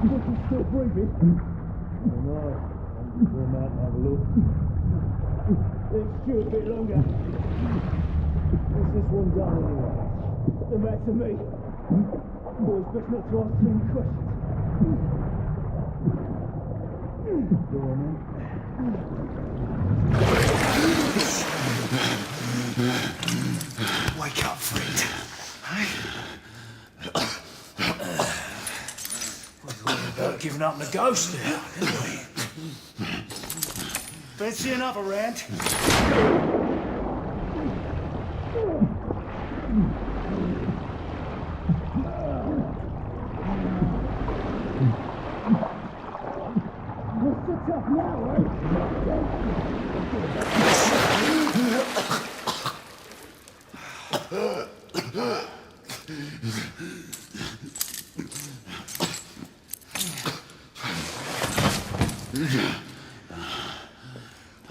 Still breathing? Oh no. I'm just going out and have a look. Let's chew a bit longer. What's this one done anyway? The back to me. Boys, best not to ask too many questions. Go on, man. Wake up, friend. We thought about giving up the ghost now, didn't we? Fancy another round? What's so tough now, eh?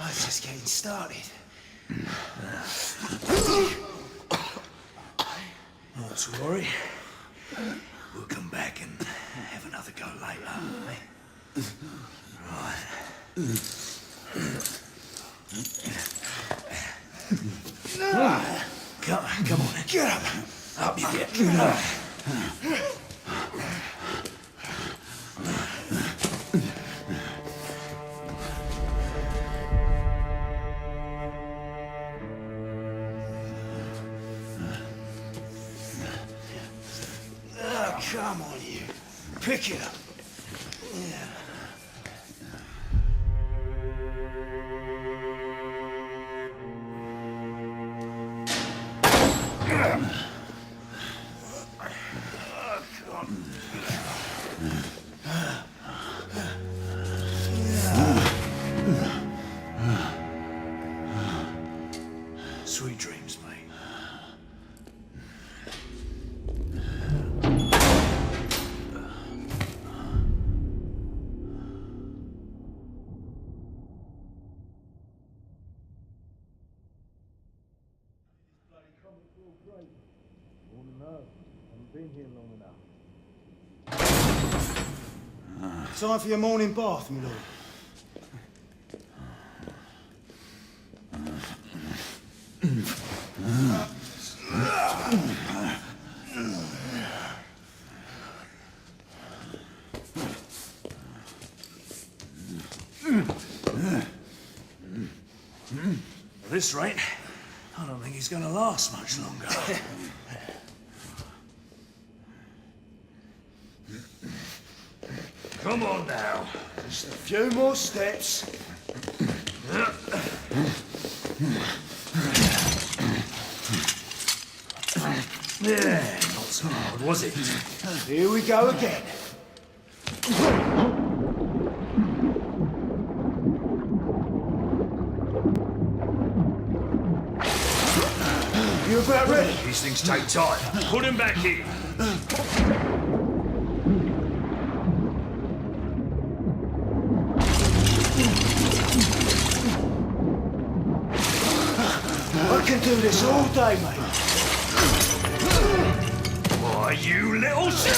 Oh, it's just getting started. Not to worry. We'll come back and have another go later, eh? Right. Come on, get up. Up you get. Come on, you. Pick it up. Yeah. Sweet dreams, mate. Been here long enough. Time for your morning bath, my lord. At this rate, I don't think he's going to last much longer. Come on now. Just a few more steps. Yeah, not so hard, was it? Here we go again. You about ready? These things take time. Put him back in. I can do this all day, mate. Why, you little shit!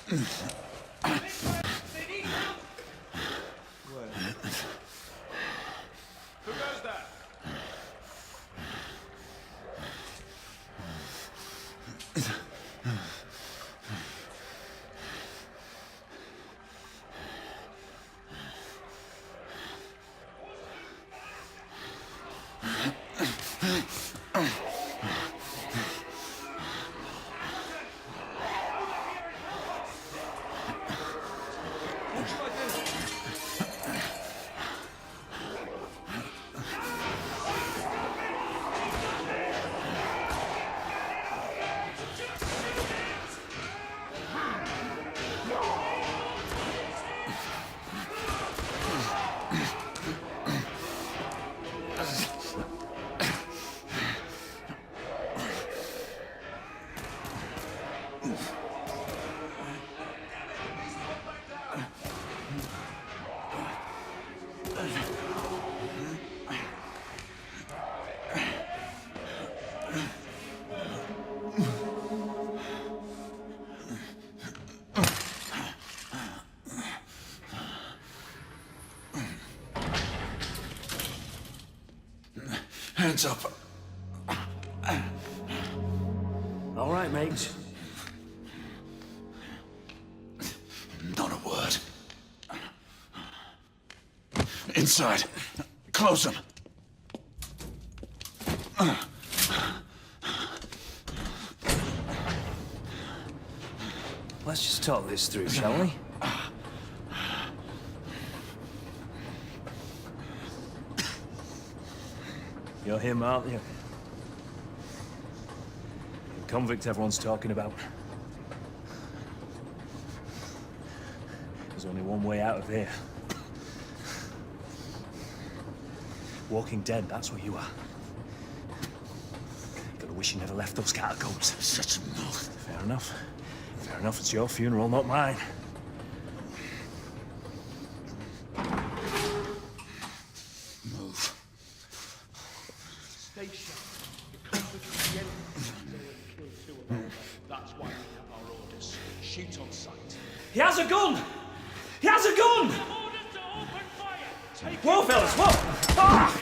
Who does that? Hands up. All right, mate. Not a word. Inside. Close them. Let's just talk this through, shall we? You're him, aren't you? The convict everyone's talking about. There's only one way out of here. Walking dead, that's what you are. Gotta wish you never left those catacombs. Such a mouth. Fair enough. Fair enough, it's your funeral, not mine. Move. Stay sharp. The convict at the end of the day will kill 2 of our men. That's why we have our orders. Shoot on sight. He has a gun! He has a gun! Orders to open fire! Take Whoa, fellas, whoa! Ah!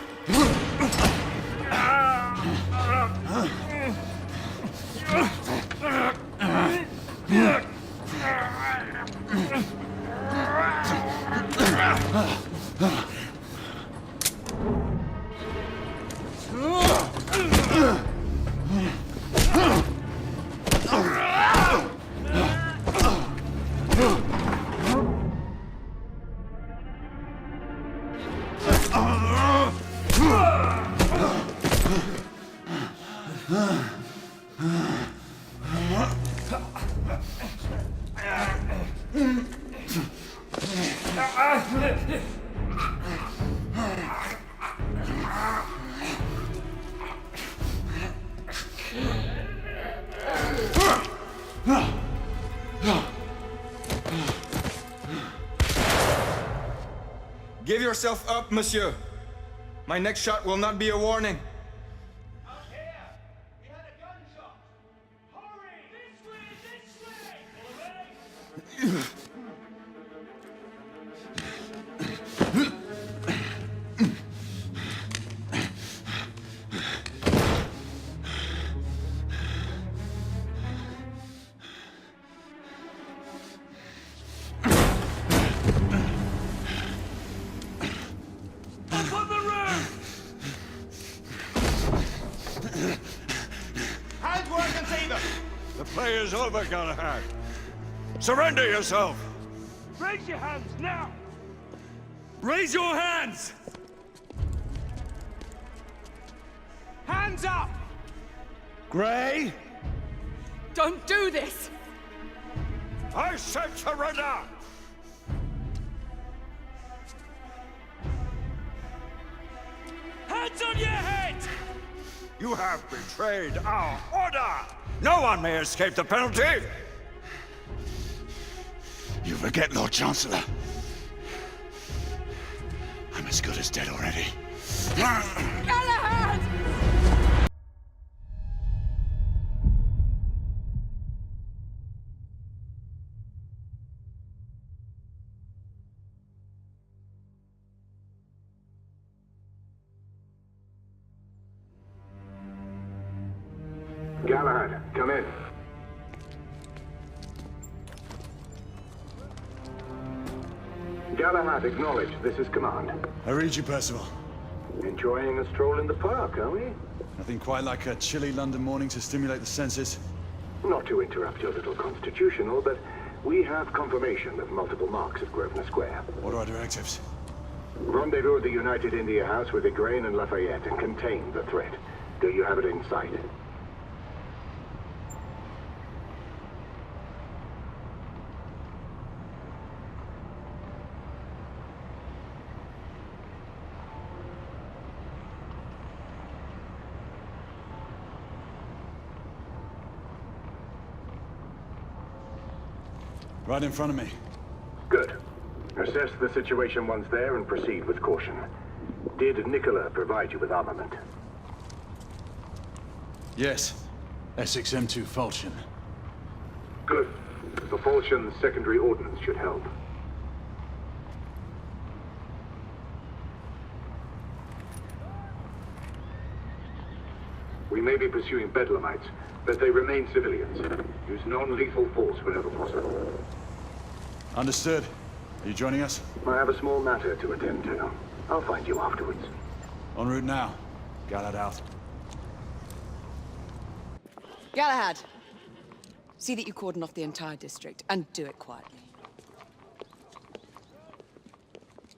Give yourself up, monsieur. My next shot will not be a warning. Out here! We had a gunshot! Hurry! This way! This way! All right? Up on the roof! Hands where I can see them! The play is over, Galahad. Surrender yourself! Raise your hands, now! Raise your hands! Hands up! Gray, Don't do this! I said surrender! Hands on your head! You have betrayed our order! No one may escape the penalty! You forget, Lord Chancellor. I'm as good as dead already. Galahad! Galahad, come in. Galahad, acknowledge. This is command. I read you, Percival. Enjoying a stroll in the park, are we? Nothing quite like a chilly London morning to stimulate the senses. Not to interrupt your little constitutional, but we have confirmation of multiple marks of Grosvenor Square. What are our directives? Rendezvous at the United India House with Igraine and Lafayette and contain the threat. Do you have it in sight? Right in front of me. Good. Assess the situation once there and proceed with caution. Did Nicola provide you with armament? Yes. Essex M2 Falchion. Good. The Falchion's secondary ordnance should help. We may be pursuing Bedlamites, but they remain civilians. Use non-lethal force whenever possible. Understood. Are you joining us? I have a small matter to attend to. I'll find you afterwards. En route now. Galahad out. Galahad! See that you cordon off the entire district, and do it quietly.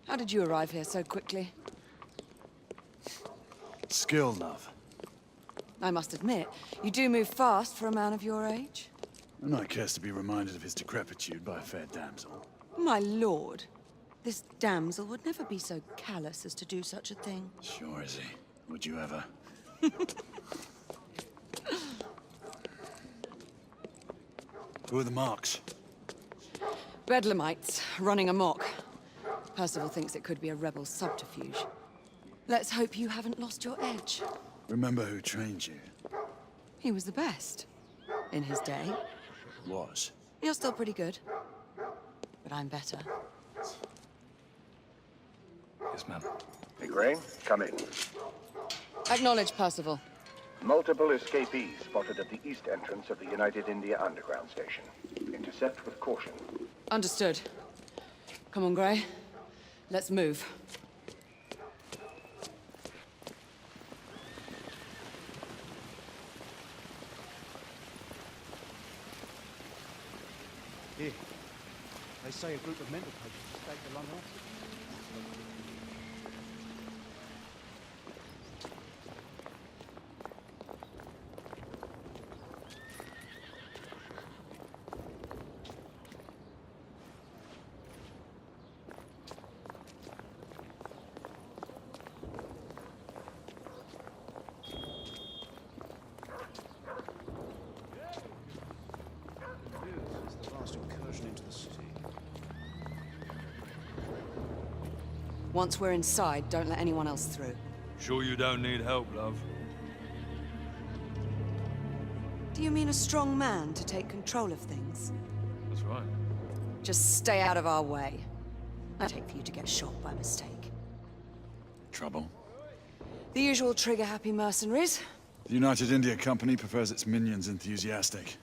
How did you arrive here so quickly? Skill, love. I must admit, you do move fast for a man of your age. And I cares to be reminded of his decrepitude by a fair damsel. My lord, this damsel would never be so callous as to do such a thing. Sure is he. Would you ever? Who are the marks? Bedlamites, running amok. Percival thinks it could be a rebel subterfuge. Let's hope you haven't lost your edge. Remember who trained you? He was the best. In his day. Was. You're still pretty good. But I'm better. Yes, ma'am. Igraine, come in. Acknowledge, Percival. Multiple escapees spotted at the east entrance of the United India Underground Station. Intercept with caution. Understood. Come on, Grey. Let's move. Here. They say a group of mental patients escaped the London hospital. Once we're inside, don't let anyone else through. Sure you don't need help, love? Do you mean a strong man to take control of things? That's right. Just stay out of our way. I'd hate for you to get shot by mistake. Trouble? The usual trigger-happy mercenaries. The United India Company prefers its minions enthusiastic.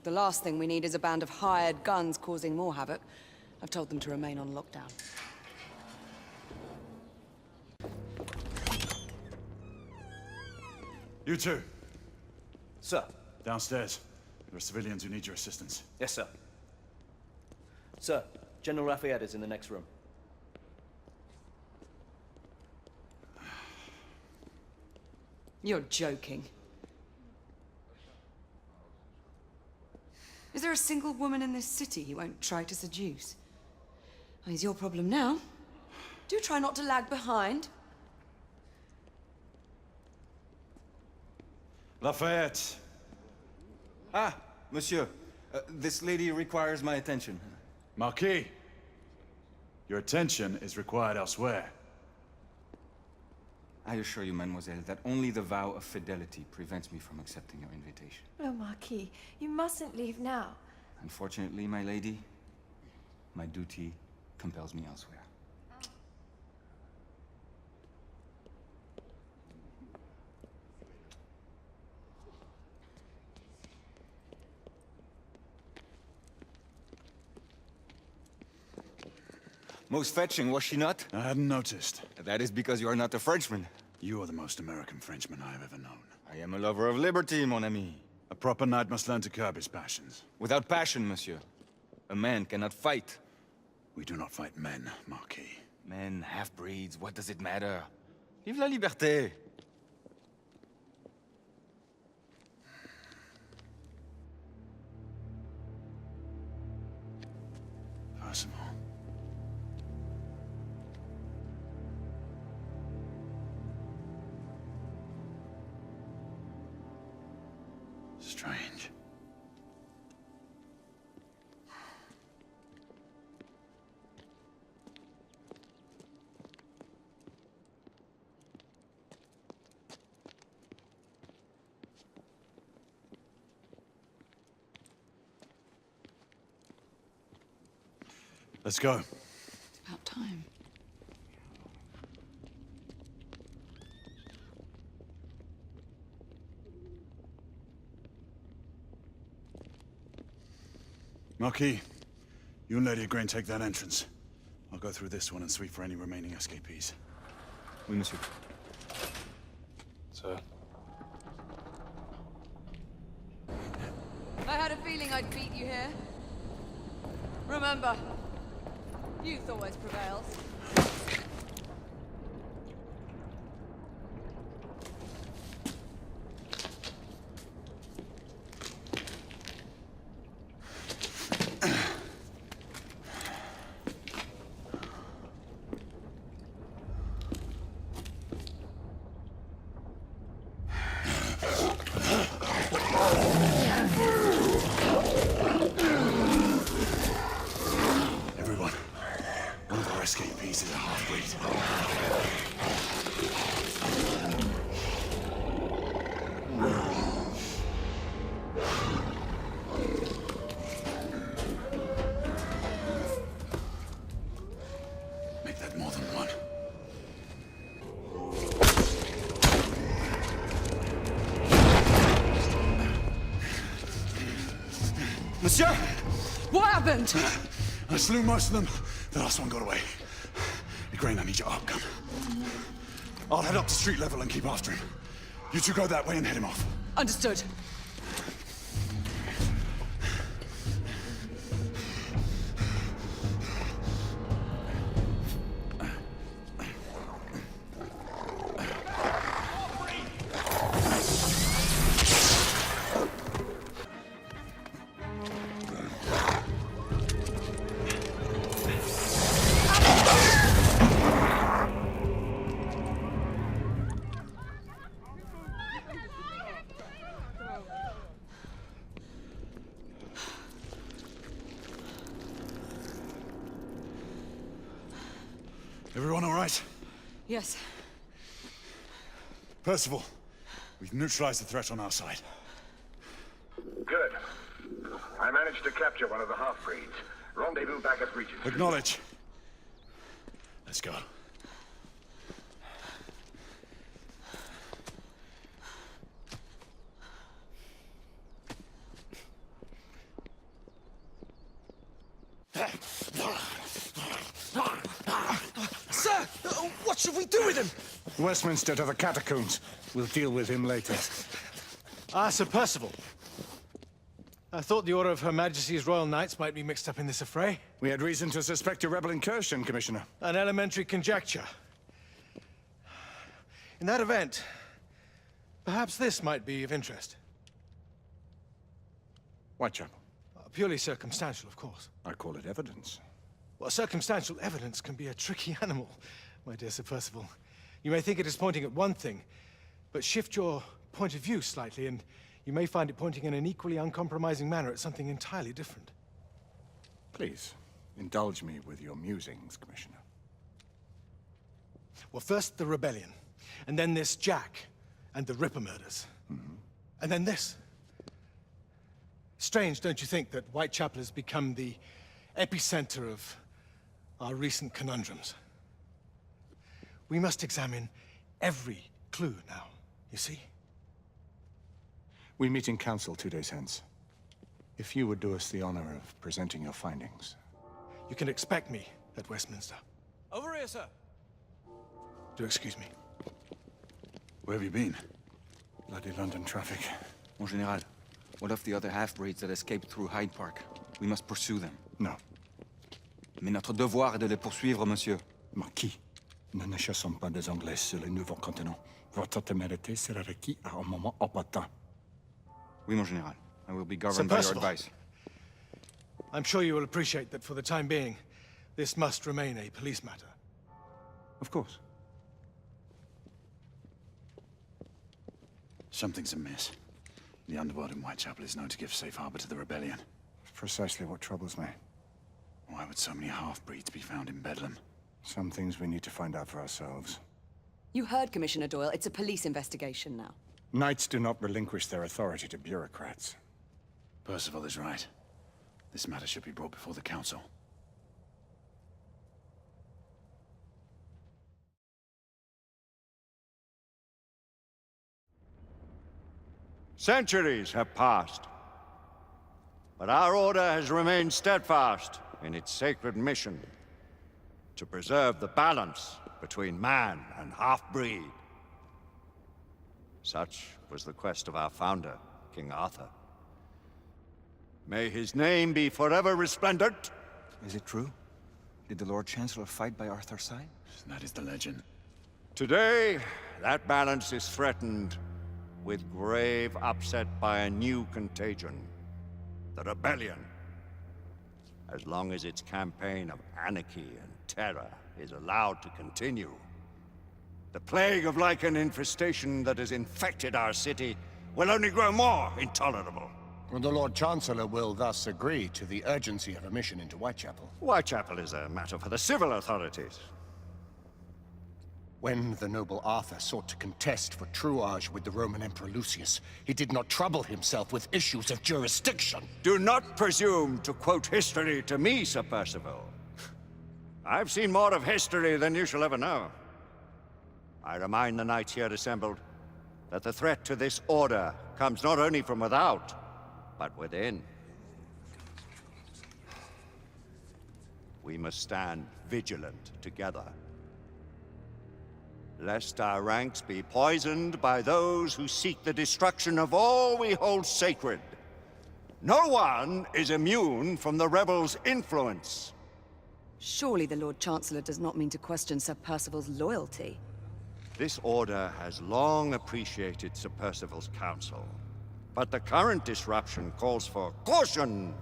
The last thing we need is a band of hired guns causing more havoc. I've told them to remain on lockdown. You two, Sir. downstairs. There are civilians who need your assistance. Yes, sir. Sir, General Lafayette is in the next room. You're joking. Is there a single woman in this city he won't try to seduce? Well, it's your problem now. Do try not to lag behind. Lafayette. Ah, monsieur. This lady requires my attention. Marquis. Your attention is required elsewhere. I assure you, mademoiselle, that only the vow of fidelity prevents me from accepting your invitation. Oh, Marquis, you mustn't leave now. Unfortunately, my lady, my duty compels me elsewhere. Most fetching, was she not? I hadn't noticed. That is because you are not a Frenchman. You are the most American Frenchman I have ever known. I am a lover of liberty, mon ami. A proper knight must learn to curb his passions. Without passion, monsieur. A man cannot fight. We do not fight men, Marquis. Men, half-breeds, what does it matter? Vive la liberté! Percival. Strange. Let's go. It's about time. Marquis, you and Lady Igraine take that entrance. I'll go through this one and sweep for any remaining escapees. Oui, monsieur. Sir. I had a feeling I'd beat you here. Remember, youth always prevails. Escapees is a half-breed. Make that more than one. Monsieur! What happened? I slew most of them. The last one got away. Igraine, I need your arc gun. I'll head up to street level and keep after him. You two go that way and head him off. Understood. Everyone all right? Yes. Percival, we've neutralized the threat on our side. Good. I managed to capture one of the half-breeds. Rendezvous back at Regent. Acknowledge. Let's go. Sir! What should we do with him? Westminster to the catacombs. We'll deal with him later. Ah, Sir Percival. I thought the Order of Her Majesty's Royal Knights might be mixed up in this affray. We had reason to suspect a rebel incursion, Commissioner. An elementary conjecture. In that event, perhaps this might be of interest. Whitechapel. Purely circumstantial, of course. I call it evidence. Well, circumstantial evidence can be a tricky animal, my dear Sir Percival. You may think it is pointing at one thing, but shift your point of view slightly, and you may find it pointing in an equally uncompromising manner at something entirely different. Please, indulge me with your musings, Commissioner. Well, first the rebellion, and then this Jack, and the Ripper murders. And then this. Strange, don't you think, that Whitechapel has become the epicenter of our recent conundrums? We must examine every clue now, you see? We meet in council 2 days hence. If you would do us the honor of presenting your findings. You can expect me at Westminster. Over here, sir. Do excuse me. Where have you been? Bloody London traffic. Mon Général, what of the other half-breeds that escaped through Hyde Park? We must pursue them. No. Mais notre devoir est de les poursuivre, monsieur. Marquis, nous ne chassons pas des Anglais sur le nouveau continent. Votre témérité sera requise à un moment opportun. Oui, mon Général. I will be Sir governed by your Percival. advice. I'm sure you will appreciate that for the time being, this must remain a police matter. Of course. Something's amiss. The underworld in Whitechapel is known to give safe harbor to the rebellion. Precisely what troubles me. Why would so many half-breeds be found in Bedlam? Some things we need to find out for ourselves. You heard Commissioner Doyle. It's a police investigation now. Knights do not relinquish their authority to bureaucrats. Percival is right. This matter should be brought before the council. Centuries have passed, but our order has remained steadfast in its sacred mission to preserve the balance between man and half-breed. Such was the quest of our founder, King Arthur. May his name be forever resplendent. Is it true? Did the Lord Chancellor fight by Arthur's side? That is the legend. Today, that balance is threatened with grave upset by a new contagion, the rebellion. As long as its campaign of anarchy and terror is allowed to continue, the plague of lichen infestation that has infected our city will only grow more intolerable. Well, the Lord Chancellor will thus agree to the urgency of a mission into Whitechapel. Whitechapel is a matter for the civil authorities. When the noble Arthur sought to contest for truage with the Roman Emperor Lucius, he did not trouble himself with issues of jurisdiction. Do not presume to quote history to me, Sir Percival. I've seen more of history than you shall ever know. I remind the knights here assembled that the threat to this order comes not only from without, but within. We must stand vigilant together, lest our ranks be poisoned by those who seek the destruction of all we hold sacred. No one is immune from the rebels' influence. Surely the Lord Chancellor does not mean to question Sir Percival's loyalty. This order has long appreciated Sir Percival's counsel, but the current disruption calls for caution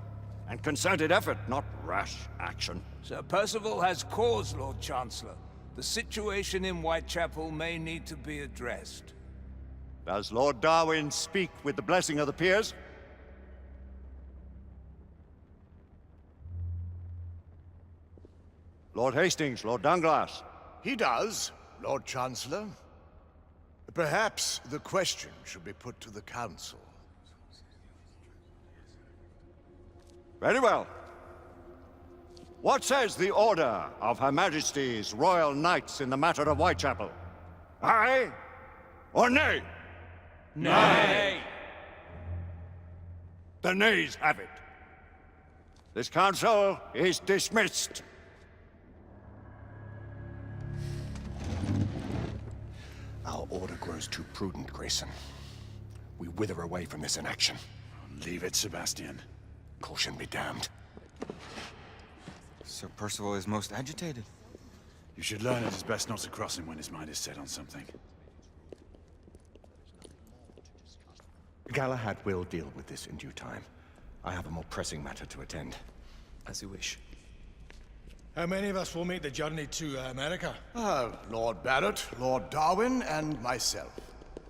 and concerted effort, not rash action. Sir Percival has cause, Lord Chancellor. The situation in Whitechapel may need to be addressed. Does Lord Darwin speak with the blessing of the peers? Lord Hastings, Lord Dunglass. He does, Lord Chancellor. Perhaps the question should be put to the Council. Very well. What says the Order of Her Majesty's Royal Knights in the matter of Whitechapel? Aye or nay? Nay. The nays have it. This council is dismissed. Our order grows too prudent, Grayson. We wither away from this inaction. Leave it, Sebastian. Caution be damned. Sir Percival is most agitated. You should learn it is best not to cross him when his mind is set on something. Galahad will deal with this in due time. I have a more pressing matter to attend. As you wish. How many of us will make the journey to America? Lord Barrett, Lord Darwin, and myself.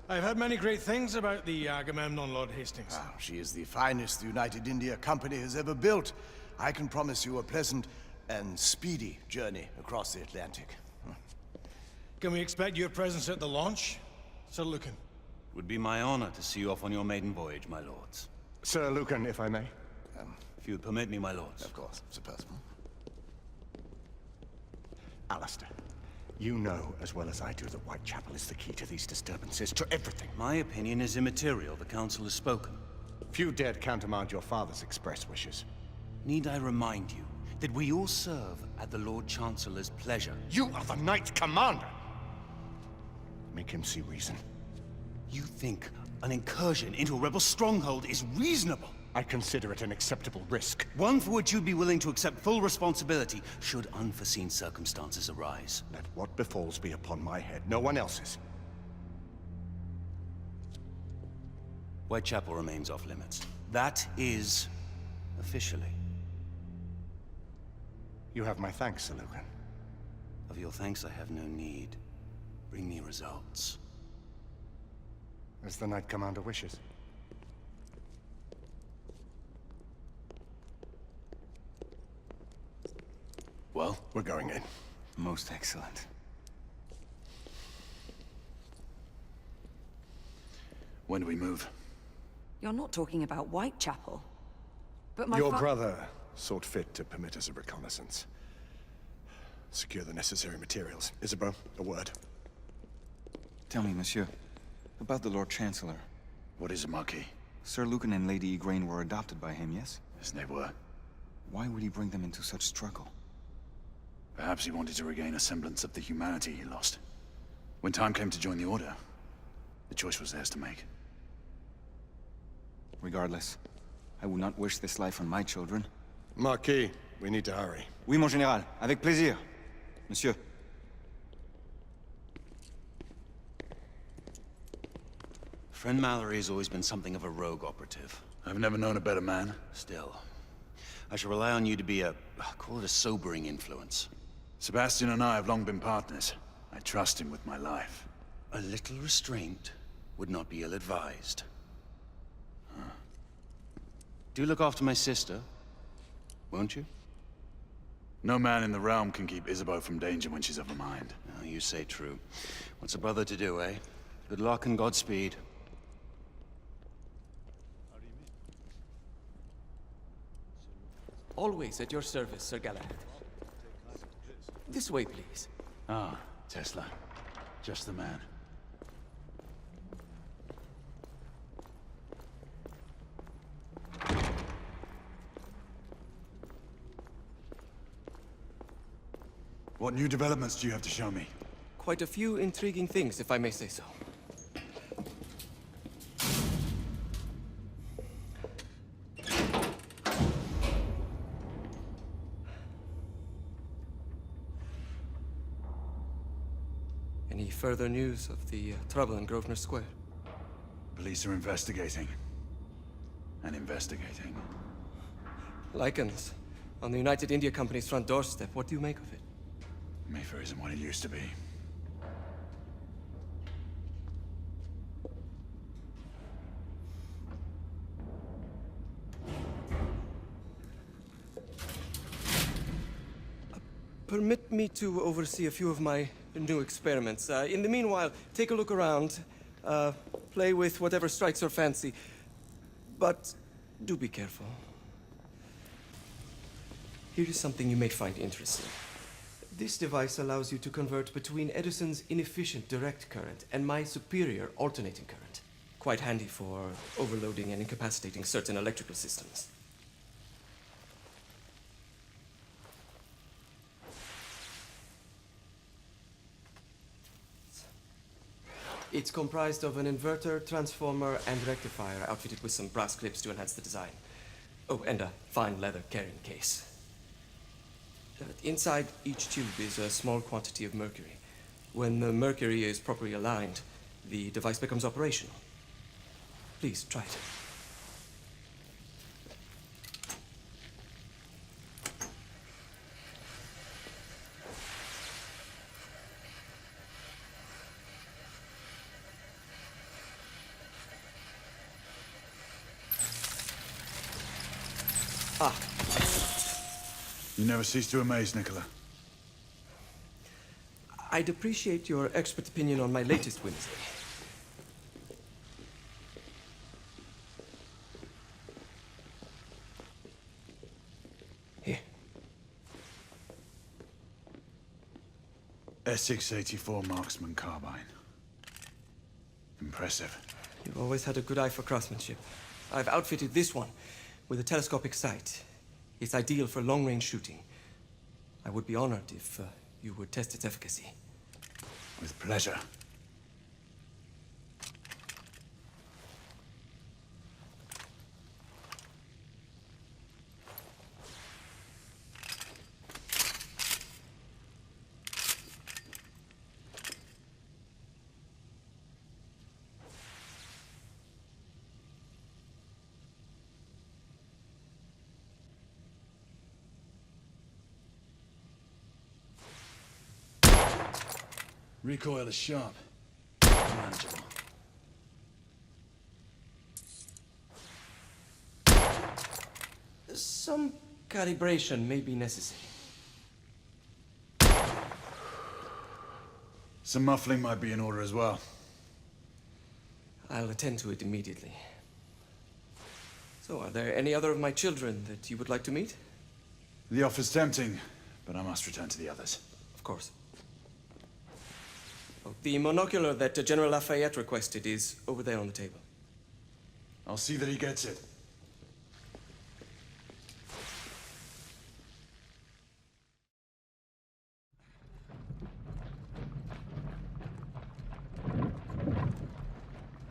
I've heard many great things about the Agamemnon, Lord Hastings. She is the finest the United India Company has ever built. I can promise you a pleasant and speedy journey across the Atlantic. Can we expect your presence at the launch, Sir Lucan? It would be my honor to see you off on your maiden voyage, my lords. Sir Lucan, if I may. If you'd permit me, my lords. Of course, Sir Percival. Alistair, you know as well as I do that Whitechapel is the key to these disturbances, to everything. My opinion is immaterial. The council has spoken. Few dared countermand your father's express wishes. Need I remind you that we all serve at the Lord Chancellor's pleasure. You are the Knight Commander! Make him see reason. You think an incursion into a rebel stronghold is reasonable? I consider it an acceptable risk. One for which you'd be willing to accept full responsibility should unforeseen circumstances arise. Let what befalls be upon my head, no one else's. Whitechapel remains off limits. That is officially. You have my thanks, Sir Lucan. Of your thanks I have no need. Bring me results. As the Knight Commander wishes. Well, we're going in. Most excellent. When do we move? You're not talking about Whitechapel. But my Your brother saw fit to permit us a reconnaissance. Secure the necessary materials. Isabeau, a word. Tell me, monsieur, about the Lord Chancellor. What is it, Marquis? Sir Lucan and Lady Igraine were adopted by him, yes? Yes, they were. Why would he bring them into such struggle? Perhaps he wanted to regain a semblance of the humanity he lost. When time came to join the Order, the choice was theirs to make. Regardless, I would not wish this life on my children. Marquis, we need to hurry. Oui, mon général. Avec plaisir. Monsieur. Friend Mallory has always been something of a rogue operative. I've never known a better man. Still, I shall rely on you to be call it a sobering influence. Sebastian and I have long been partners. I trust him with my life. A little restraint would not be ill-advised. Do look after my sister, won't you? No man in the realm can keep Isabeau from danger when she's of a mind. Oh, you say true. What's a brother to do, eh? Good luck and Godspeed. Always at your service, Sir Galahad. This way, please. Ah, Tesla. Just the man. What new developments do you have to show me? Quite a few intriguing things, if I may say so. Any further news of the trouble in Grosvenor Square? Police are investigating. And investigating. Lichens. On the United India Company's front doorstep. What do you make of it? Mayfair isn't what it used to be. Permit me to oversee a few of my new experiments. In the meanwhile, take a look around. Play with whatever strikes your fancy. But do be careful. Here is something you may find interesting. This device allows you to convert between Edison's inefficient direct current and my superior alternating current. Quite handy for overloading and incapacitating certain electrical systems. It's comprised of an inverter, transformer, and rectifier outfitted with some brass clips to enhance the design. Oh, and a fine leather carrying case. Inside each tube is a small quantity of mercury. When the mercury is properly aligned, the device becomes operational. Please, try it. Ah. You never cease to amaze, Nicola. I'd appreciate your expert opinion on my latest Wednesday. Here. S684 Marksman Carbine. Impressive. You've always had a good eye for craftsmanship. I've outfitted this one with a telescopic sight. It's ideal for long-range shooting. I would be honored if you would test its efficacy. With pleasure. Recoil is sharp. Manageable. Some calibration may be necessary. Some muffling might be in order as well. I'll attend to it immediately. So, are there any other of my children that you would like to meet? The offer's tempting, but I must return to the others. Of course. Oh, the monocular that General Lafayette requested is over there on the table. I'll see that he gets it.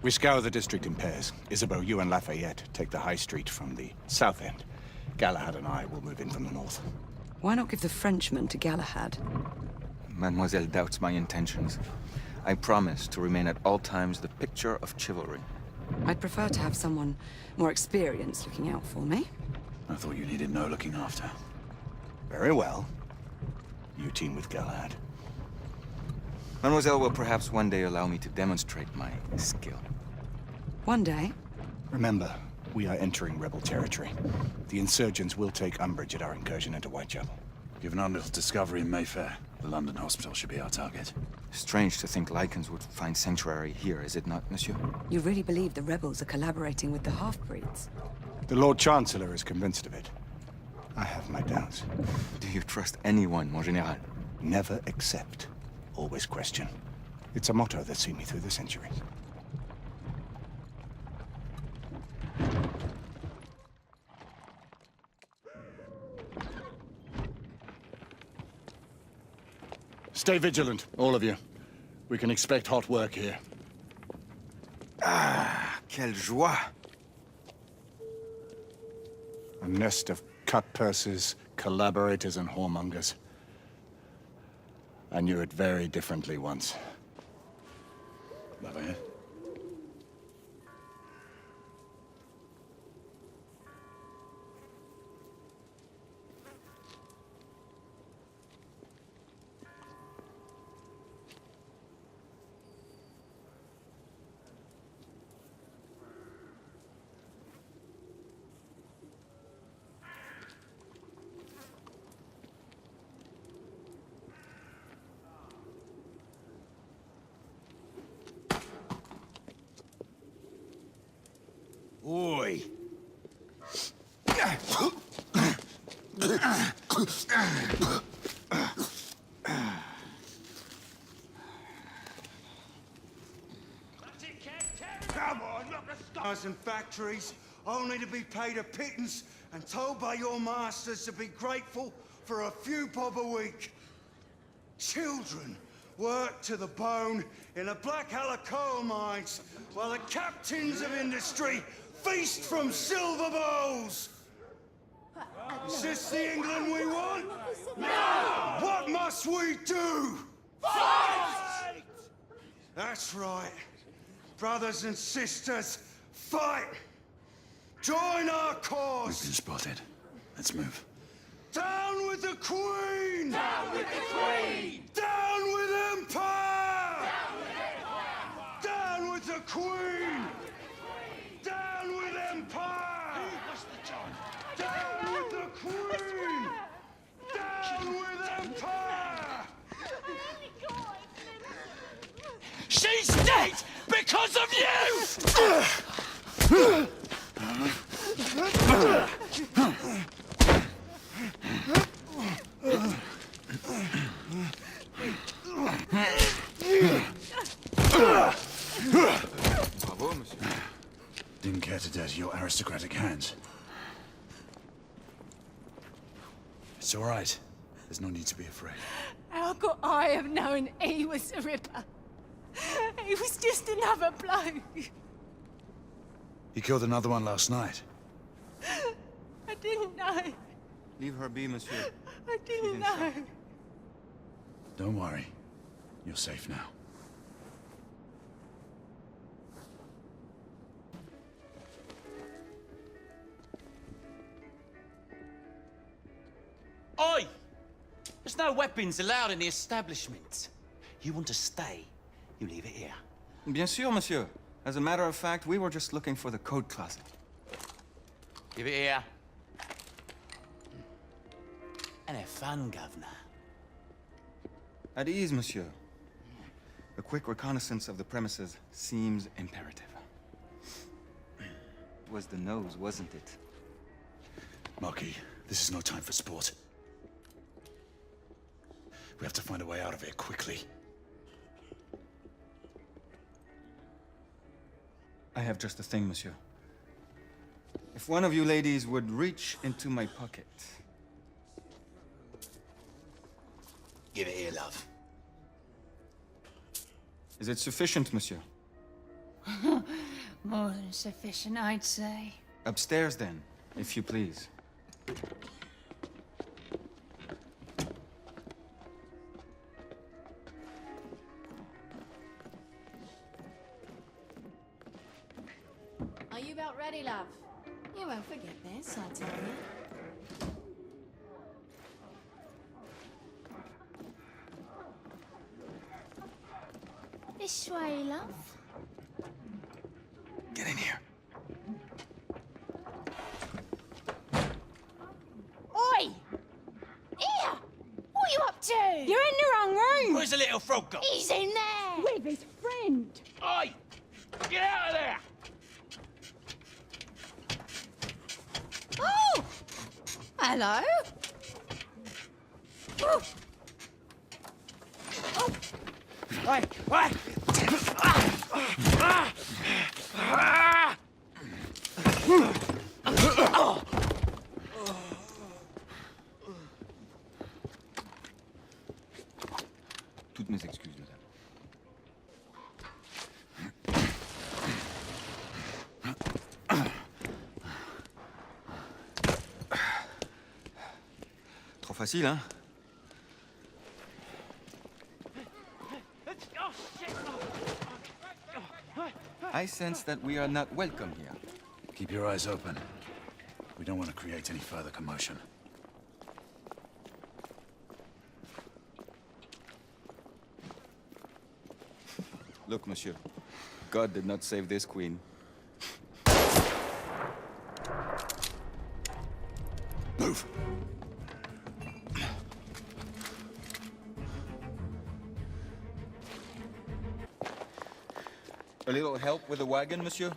We scour the district in pairs. Isabeau, you and Lafayette take the high street from the south end. Galahad and I will move in from the north. Why not give the Frenchman to Galahad? Mademoiselle doubts my intentions. I promise to remain at all times the picture of chivalry. I'd prefer to have someone more experienced looking out for me. I thought you needed no looking after. Very well. You team with Galahad. Mademoiselle will perhaps one day allow me to demonstrate my skill. One day? Remember, we are entering rebel territory. The insurgents will take umbrage at our incursion into Whitechapel. Given our little discovery in Mayfair, the London hospital should be our target. Strange to think Lycans would find sanctuary here, is it not, monsieur? You really believe the rebels are collaborating with the half-breeds? The Lord Chancellor is convinced of it. I have my doubts. Do you trust anyone, mon général? Never accept. Always question. It's a motto that's seen me through the centuries. Stay vigilant, all of you. We can expect hot work here. Ah, quelle joie! A nest of cut-pursers, collaborators, and whoremongers. I knew it very differently once. Lafayette? Oi! And factories, only to be paid a pittance and told by your masters to be grateful for a few bob a week. Children work to the bone in the Blackhallow coal mines, while the captains of industry feast from silver bowls. Is this the England we want? No! What must we do? Fight! That's right. Brothers and sisters, fight! Join our cause! We've been spotted. Let's move. Down with the Queen! Down with the Queen! Down with Empire! Down with the Queen! Down with Empire! Down with the Queen! Down with Empire! She's dead because of you! Bravo, monsieur. Didn't care to dirty your aristocratic hands. It's all right. There's no need to be afraid. How could I have known he was the Ripper? He was just another bloke. He killed another one last night. I didn't know. Leave her be, monsieur. I didn't know. Don't worry. You're safe now. Oi! There's no weapons allowed in the establishment. You want to stay, you leave it here. Bien sûr, monsieur. As a matter of fact, we were just looking for the code closet. Give it here. And have fun, Governor. At ease, monsieur. A quick reconnaissance of the premises seems imperative. It was the nose, wasn't it? Marquis, this is no time for sport. We have to find a way out of here quickly. I have just the thing, monsieur. If one of you ladies would reach into my pocket. Give it here, love. Is it sufficient, monsieur? More than sufficient, I'd say. Upstairs, then, if you please. Are you about ready, love? You won't forget this, I tell you. This way, love. Get in here. Oi! Here! What are you up to? You're in the wrong room! Where's the little frog gone? He's in there! With his friend! Oi! Get out of there! Oh! Hello? Woo. Oh! Oi! Oi! Toutes mes excuses, madame. Trop facile, hein? I sense that we are not welcome here. Keep your eyes open. We don't want to create any further commotion. Look, monsieur. God did not save this queen. Move! A little help with the wagon, monsieur?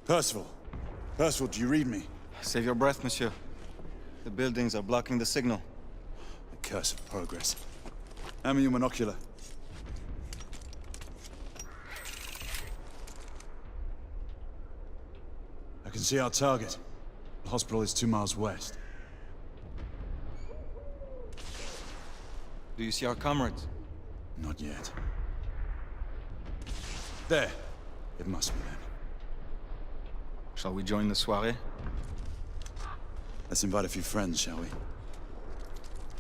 Percival. Percival, do you read me? Save your breath, monsieur. The buildings are blocking the signal. The curse of progress. Hand me your monocular. I can see our target. The hospital is 2 miles west. Do you see our comrades? Not yet. There. It must be them. Shall we join the soirée? Let's invite a few friends, shall we?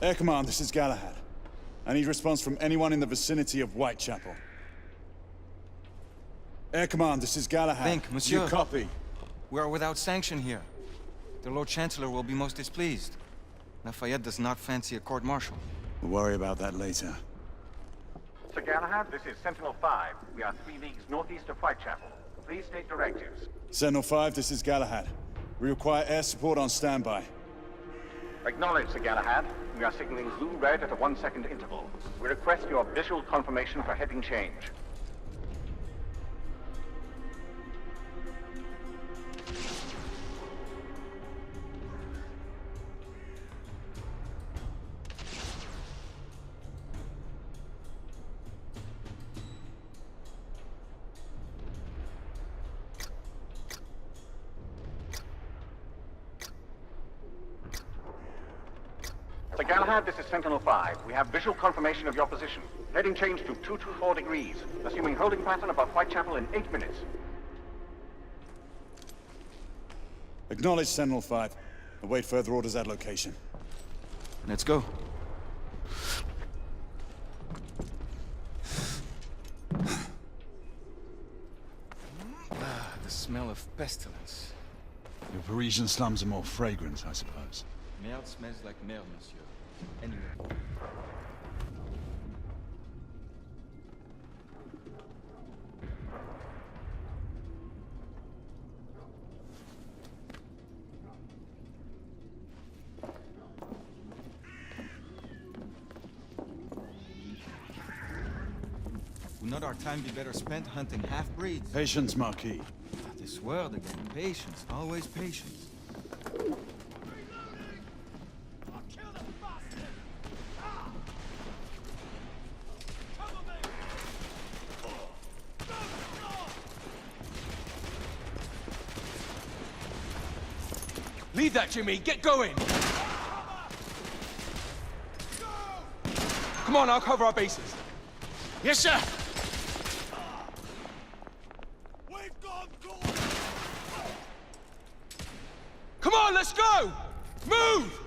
Air Command, this is Galahad. I need response from anyone in the vicinity of Whitechapel. Air Command, this is Galahad. Think, monsieur. You copy? We are without sanction here. The Lord Chancellor will be most displeased. Lafayette does not fancy a court-martial. We'll worry about that later. Sir Galahad, this is Sentinel-5. We are 3 leagues northeast of Whitechapel. Please state directives. Sentinel-5, this is Galahad. We require air support on standby. Acknowledged, Sir Galahad. We are signaling blue red at a 1-second interval. We request your visual confirmation for heading change. Sir Galahad, this is Sentinel-5. We have visual confirmation of your position. Heading change to 224 degrees, assuming holding pattern above Whitechapel in 8 minutes. Acknowledge Sentinel-5. Await further orders at location. Let's go. The smell of pestilence. Your Parisian slums are more fragrant, I suppose. Merde smells like merde, monsieur. Anyway. Would not our time be better spent hunting half-breeds? Patience, Marquis. This word again. Patience. Always patience. Leave that, Jimmy! Get going! Come on, I'll cover our bases. Yes, sir! Come on, let's go! Move!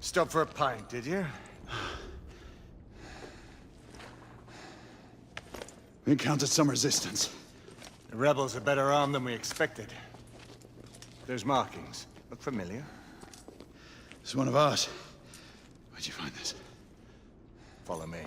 Stop for a pint, did you? We encountered some resistance. The rebels are better armed than we expected. There's markings. Look familiar. It's one of ours. Where'd you find this? Follow me.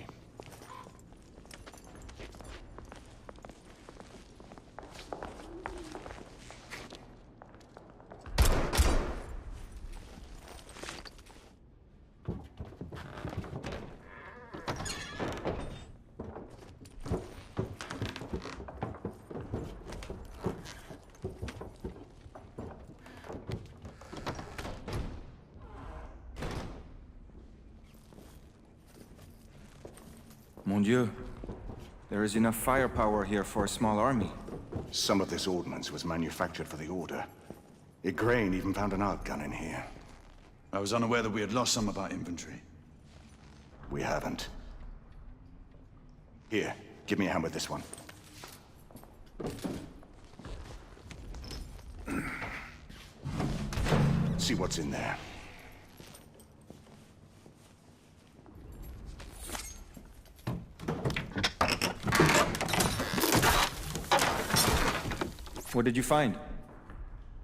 Mon Dieu. There is enough firepower here for a small army. Some of this ordnance was manufactured for the Order. Igraine even found an arc gun in here. I was unaware that we had lost some of our inventory. We haven't. Here, give me a hand with this one. See what's in there. What did you find?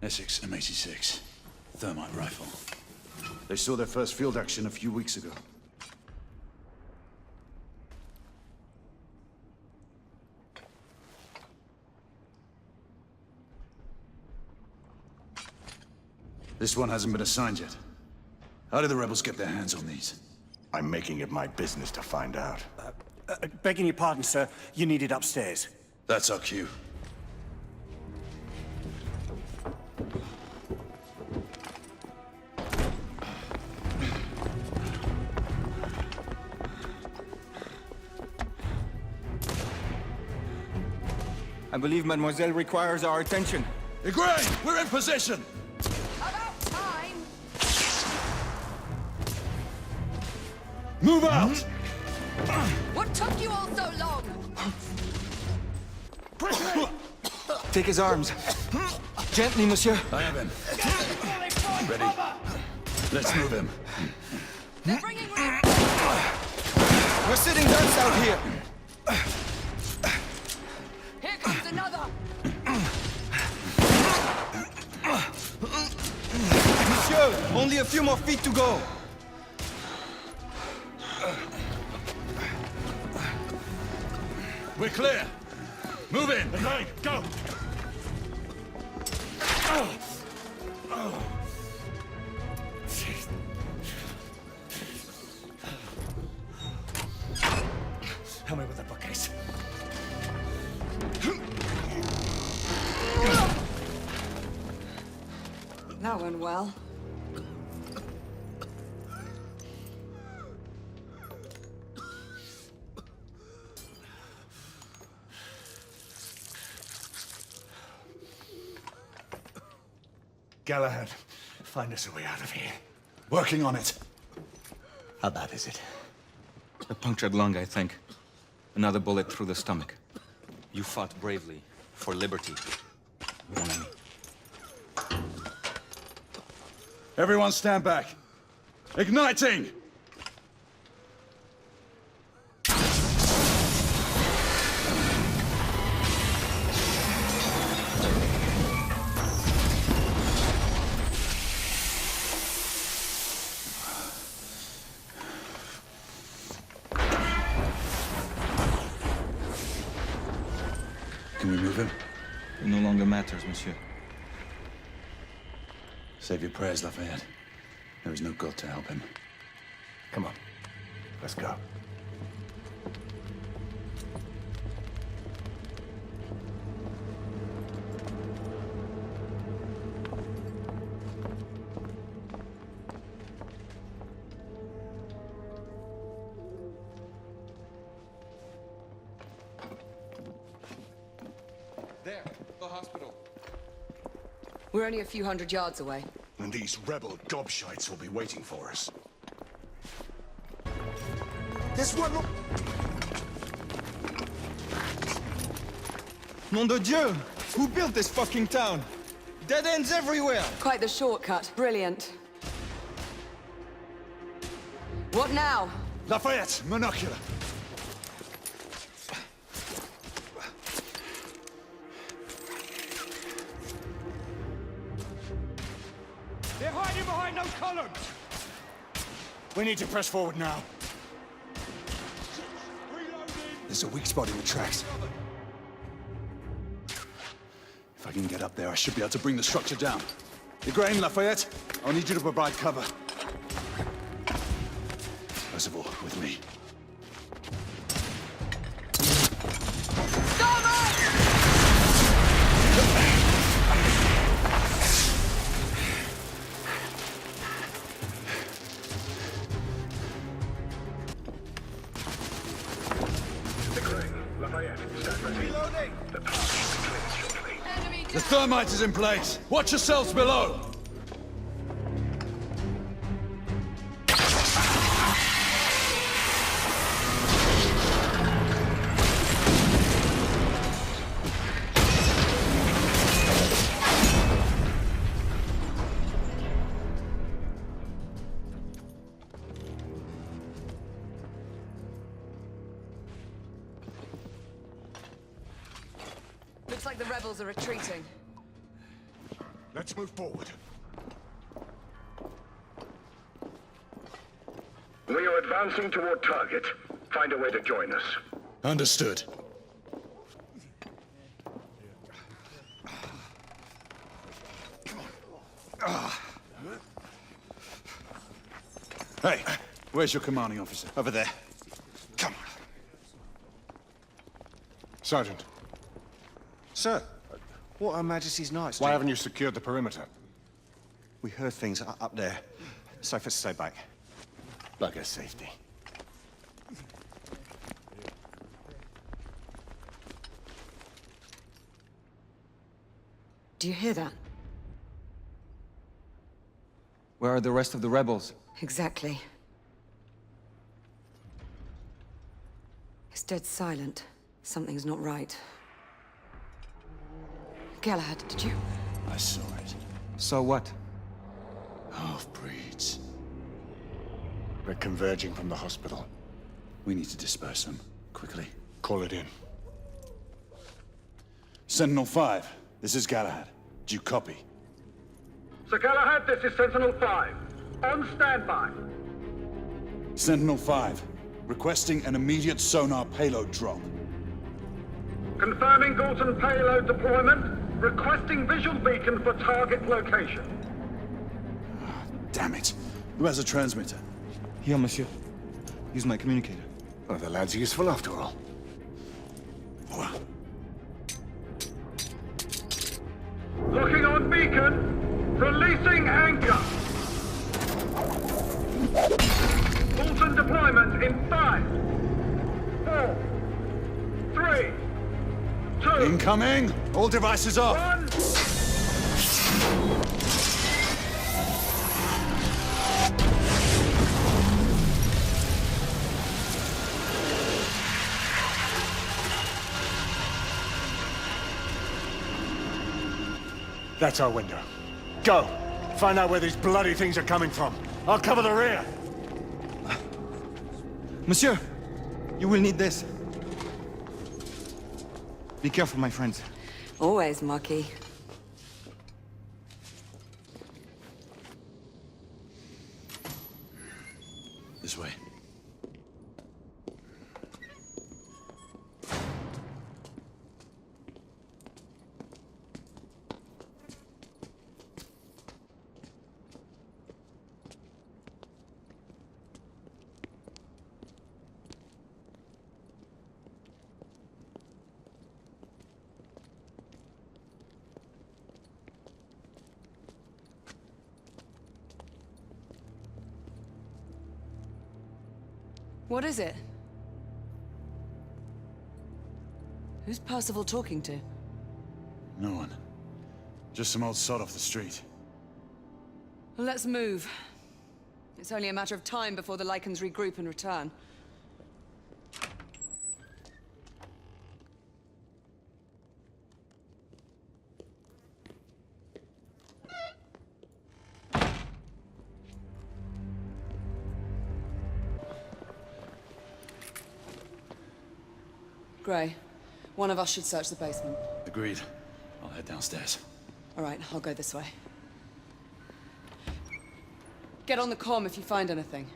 Essex M86. Thermite rifle. They saw their first field action a few weeks ago. This one hasn't been assigned yet. How did the rebels get their hands on these? I'm making it my business to find out. Begging your pardon, sir. You need it upstairs. That's our cue. I believe Mademoiselle requires our attention. Igraine, we're in position! About time! Move out! What took you all so long? Take his arms. Gently, monsieur. I have him. Ready? Let's move him. They're bringing We're sitting ducks out here. Here comes another! Monsieur, only a few more feet to go. We're clear. Move in. Okay, go. Help me with the bookcase. That went well. Galahad, find us a way out of here. Working on it. How bad is it? A punctured lung, I think. Another bullet through the stomach. You fought bravely for liberty, mon ami. Everyone stand back. Igniting! Can we move him? It no longer matters, monsieur. Save your prayers, Lafayette. There is no God to help him. Come on, let's go. There, the hospital. We're only a few hundred yards away. And these rebel gobshites will be waiting for us. This one. Nom de Dieu! Who built this fucking town? Dead ends everywhere! Quite the shortcut. Brilliant. What now? Lafayette, monocular. They're hiding behind those columns! We need to press forward now. There's a weak spot in the tracks. If I can get up there, I should be able to bring the structure down. Igraine, Lafayette, I'll need you to provide cover. Percival, with me. The thermite is in place. Watch yourselves below. Looks like the rebels are retreating. Let's move forward. We are advancing toward target. Find a way to join us. Understood. Hey, where's your commanding officer? Over there. Come on. Sergeant, Sir, what Her Majesty's Knights why haven't you secured the perimeter? We heard things up there. Safer to stay back. Bugger safety. Do you hear that? Where are the rest of the rebels? Exactly. It's dead silent. Something's not right. Galahad, did you? I saw it. So what? Half-breeds. We're converging from the hospital. We need to disperse them, quickly. Call it in. Sentinel-5, this is Galahad. Do you copy? Sir Galahad, this is Sentinel-5. On standby. Sentinel-5, requesting an immediate sonar payload drop. Confirming Galton payload deployment. Requesting visual beacon for target location. Damn it. Who has a transmitter? Here, monsieur. Use my communicator. Oh, the lad's useful after all. Locking on beacon. Releasing anchor. Galton deployment in 5, 4, 3, 2. Incoming! All devices off! 1. That's our window. Go! Find out where these bloody things are coming from. I'll cover the rear! Monsieur! You will need this. Be careful, my friends. Always, Marquis. This way. What is it? Who's Percival talking to? No one. Just some old sod off the street. Well, let's move. It's only a matter of time before the Lycans regroup and return. Gray, one of us should search the basement. Agreed. I'll head downstairs. All right, I'll go this way. Get on the comm if you find anything.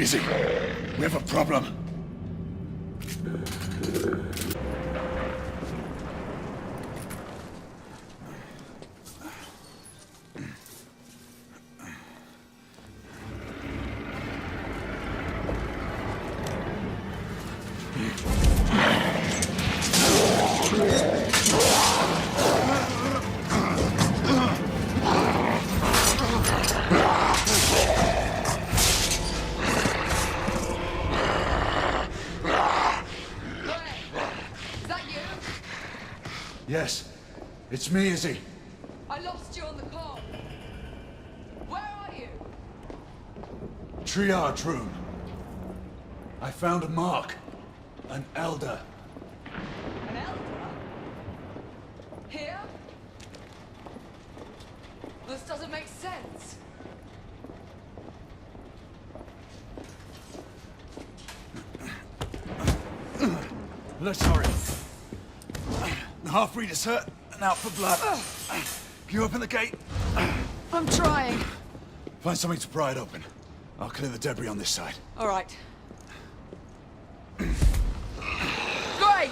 Izzy, we have a problem. Yes, it's me, Izzy. I lost you on the call. Where are you? Triage room. I found a mark. An elder. An elder? Here? This doesn't make sense. Let's hurry. The half-breed is hurt and out for blood. Can you open the gate? I'm trying. Find something to pry it open. I'll clear the debris on this side. All right. Great!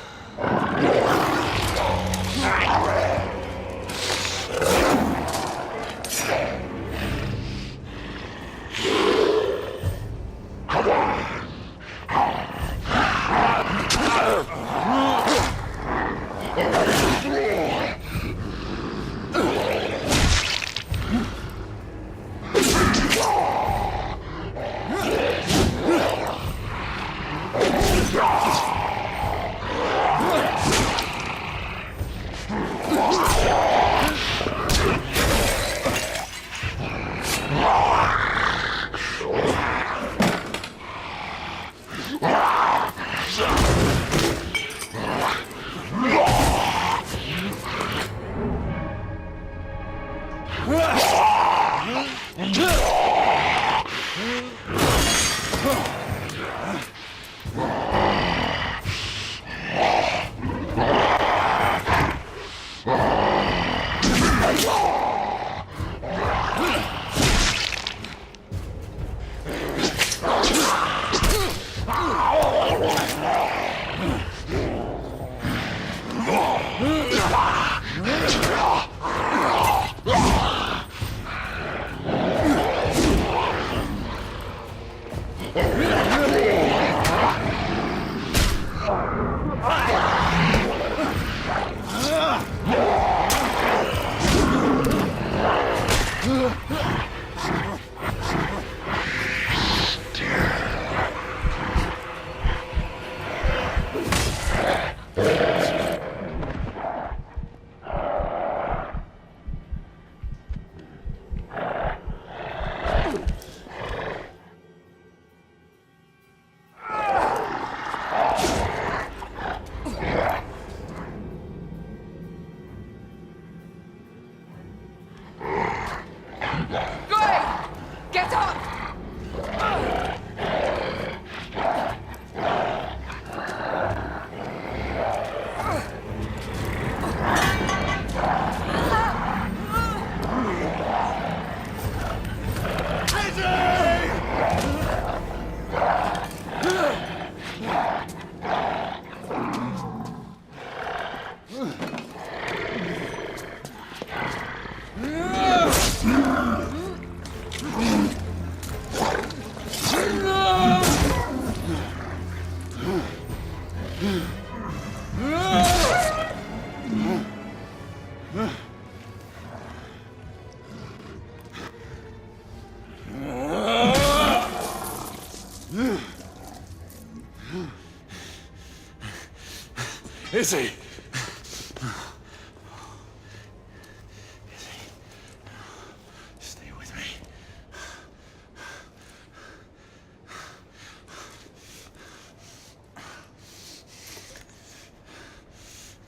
Izzy! Stay with me.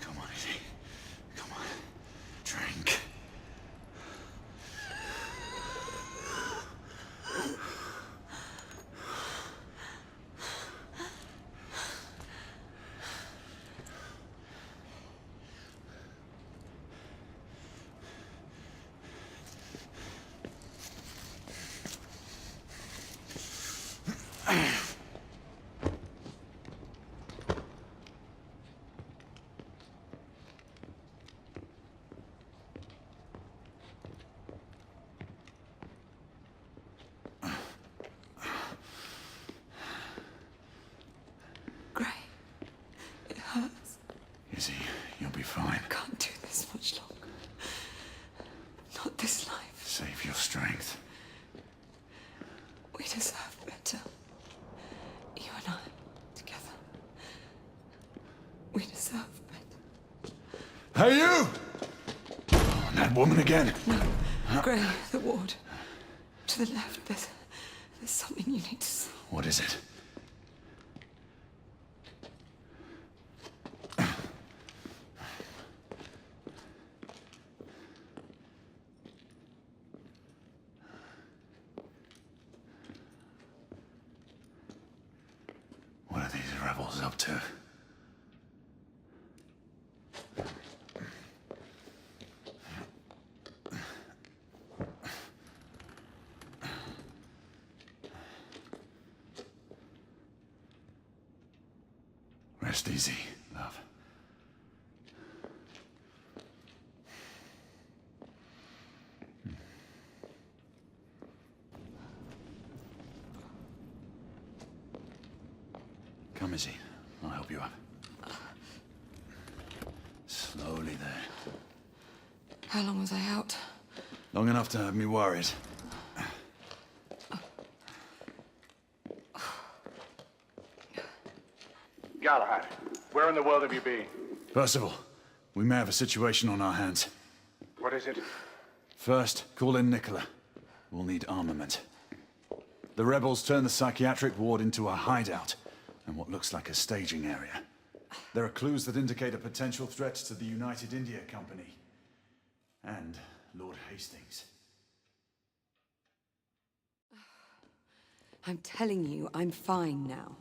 Come on, Izzy. Come on. Drink. Izzy, you'll be fine. I can't do this much longer. Not this life. Save your strength. We deserve better. You and I, together. We deserve better. Hey, you! Oh, and that woman again. No. Gray, the ward. To the left, there's something you need to see. What is it? What are these rebels up to? Rest easy, love. Come, Izzy. I'll help you up. Slowly there. How long was I out? Long enough to have me worried. Galahad, where in the world have you been? Percival, we may have a situation on our hands. What is it? First, call in Nicola. We'll need armament. The rebels turned the psychiatric ward into a hideout and what looks like a staging area. There are clues that indicate a potential threat to the United India Company and Lord Hastings. I'm telling you, I'm fine now.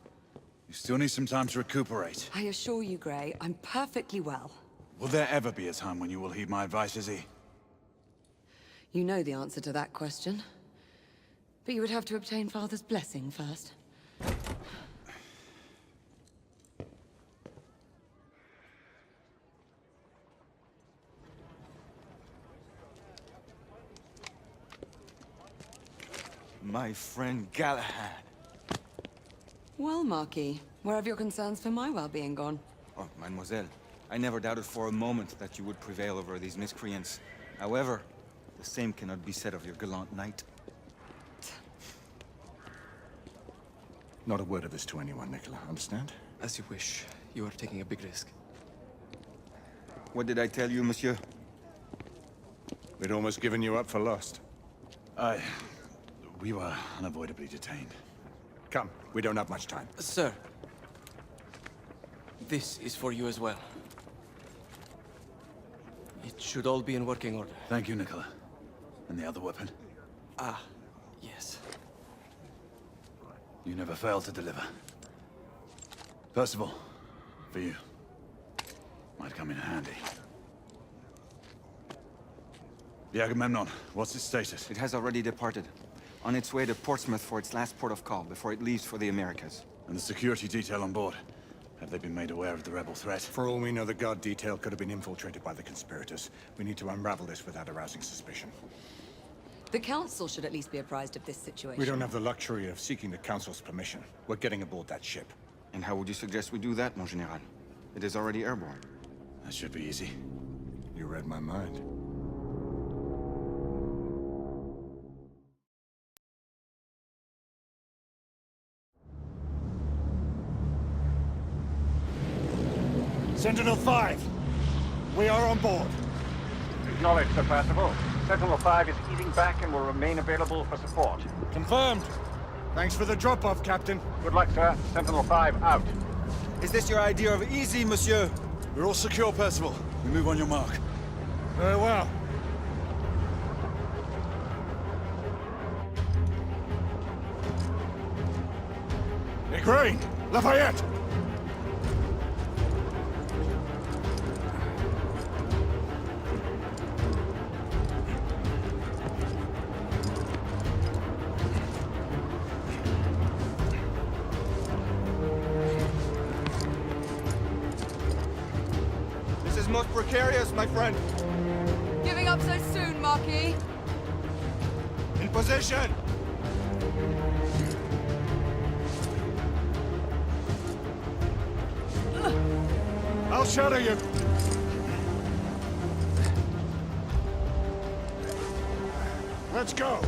You still need some time to recuperate. I assure you, Gray, I'm perfectly well. Will there ever be a time when you will heed my advice, Izzy? You know the answer to that question. But you would have to obtain Father's blessing first. My friend Galahad. Well, Marquis, where have your concerns for my well-being gone? Oh, mademoiselle, I never doubted for a moment that you would prevail over these miscreants. However, the same cannot be said of your gallant knight. Not a word of this to anyone, Nicola. Understand? As you wish. You are taking a big risk. What did I tell you, monsieur? We'd almost given you up for lost. We were unavoidably detained. Come, we don't have much time. Sir, this is for you as well. It should all be in working order. Thank you, Nicola. And the other weapon? Ah, yes. You never fail to deliver. Percival, for you. Might come in handy. The Agamemnon, what's its status? It has already departed. On its way to Portsmouth for its last port of call before it leaves for the Americas. And the security detail on board? Have they been made aware of the rebel threat? For all we know, the guard detail could have been infiltrated by the conspirators. We need to unravel this without arousing suspicion. The Council should at least be apprised of this situation. We don't have the luxury of seeking the Council's permission. We're getting aboard that ship. And how would you suggest we do that, mon général? It is already airborne. That should be easy. You read my mind. Sentinel-5, we are on board. Acknowledged, Sir Percival. Sentinel-5 is easing back and will remain available for support. Confirmed. Thanks for the drop-off, Captain. Good luck, sir. Sentinel-5 out. Is this your idea of easy, monsieur? We're all secure, Percival. We move on your mark. Very well. Igraine! Lafayette! This is most precarious, my friend. Giving up so soon, Marquis? In position! Our I'll shadow you. Let's go.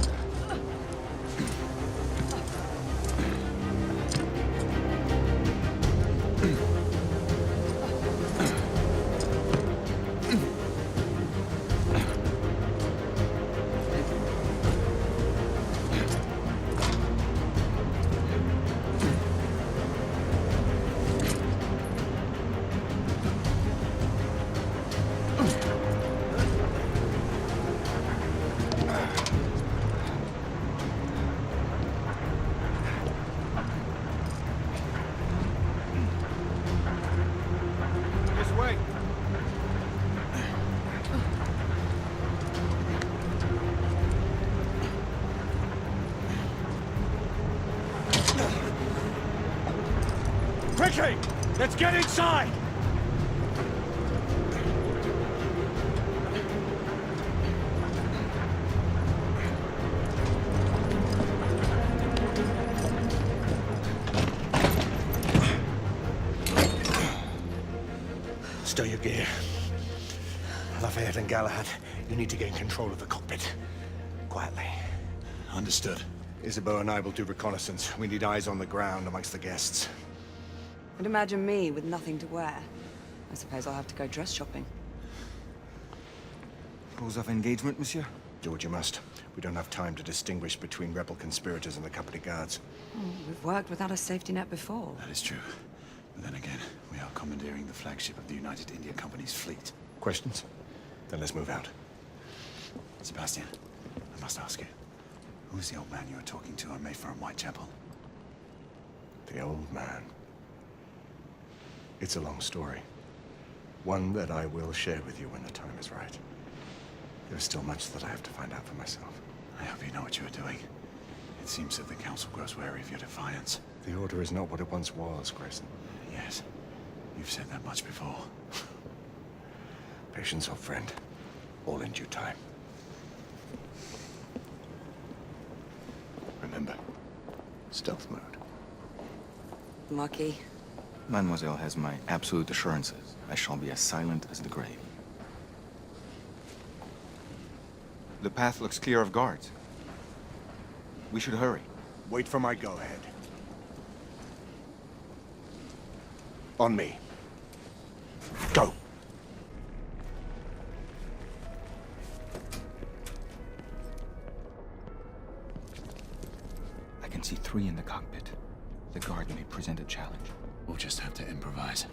Ricky, let's get inside! Stow your gear. Lafayette and Galahad, you need to gain control of the cockpit. Quietly. Understood. Isabeau and I will do reconnaissance. We need eyes on the ground amongst the guests. And imagine me with nothing to wear. I suppose I'll have to go dress shopping. Rules of engagement, monsieur? Do what you must. We don't have time to distinguish between rebel conspirators and the company guards. Oh, we've worked without a safety net before. That is true. But then again, we are commandeering the flagship of the United India Company's fleet. Questions? Then let's move out. Sebastian, I must ask you. Who's the old man you were talking to on Mayfair and Whitechapel? The old man. It's a long story. One that I will share with you when the time is right. There's still much that I have to find out for myself. I hope you know what you are doing. It seems that the Council grows wary of your defiance. The Order is not what it once was, Grayson. Yes. You've said that much before. Patience, old friend. All in due time. Remember, stealth mode. Lucky. Mademoiselle has my absolute assurances. I shall be as silent as the grave. The path looks clear of guards. We should hurry. Wait for my go-ahead. On me. Go! I can see 3 in the cockpit. The guard may present a challenge. We'll just have to improvise.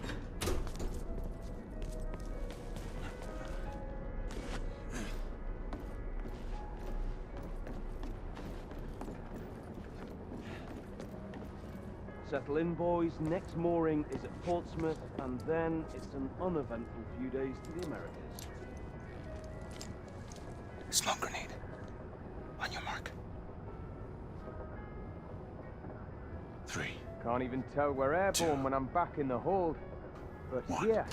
Settle in, boys. Next mooring is at Portsmouth, and then it's an uneventful few days to the Americas. Smoke grenade. On your mark. 3. Can't even tell we're airborne when I'm back in the hold. But 1. yeah.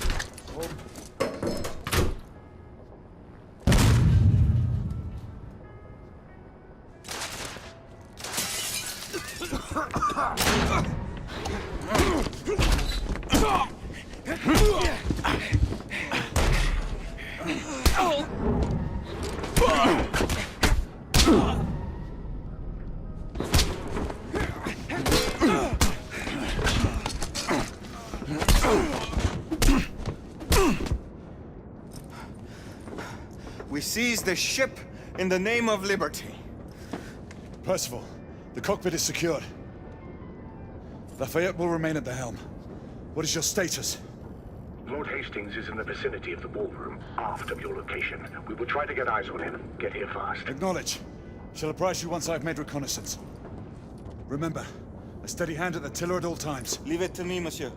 We seized the ship in the name of liberty. Percival, the cockpit is secured. Lafayette will remain at the helm. What is your status? Lord Hastings is in the vicinity of the ballroom, aft of your location. We will try to get eyes on him. Get here fast. Acknowledge. Shall apprise you once I've made reconnaissance. Remember, a steady hand at the tiller at all times. Leave it to me, monsieur.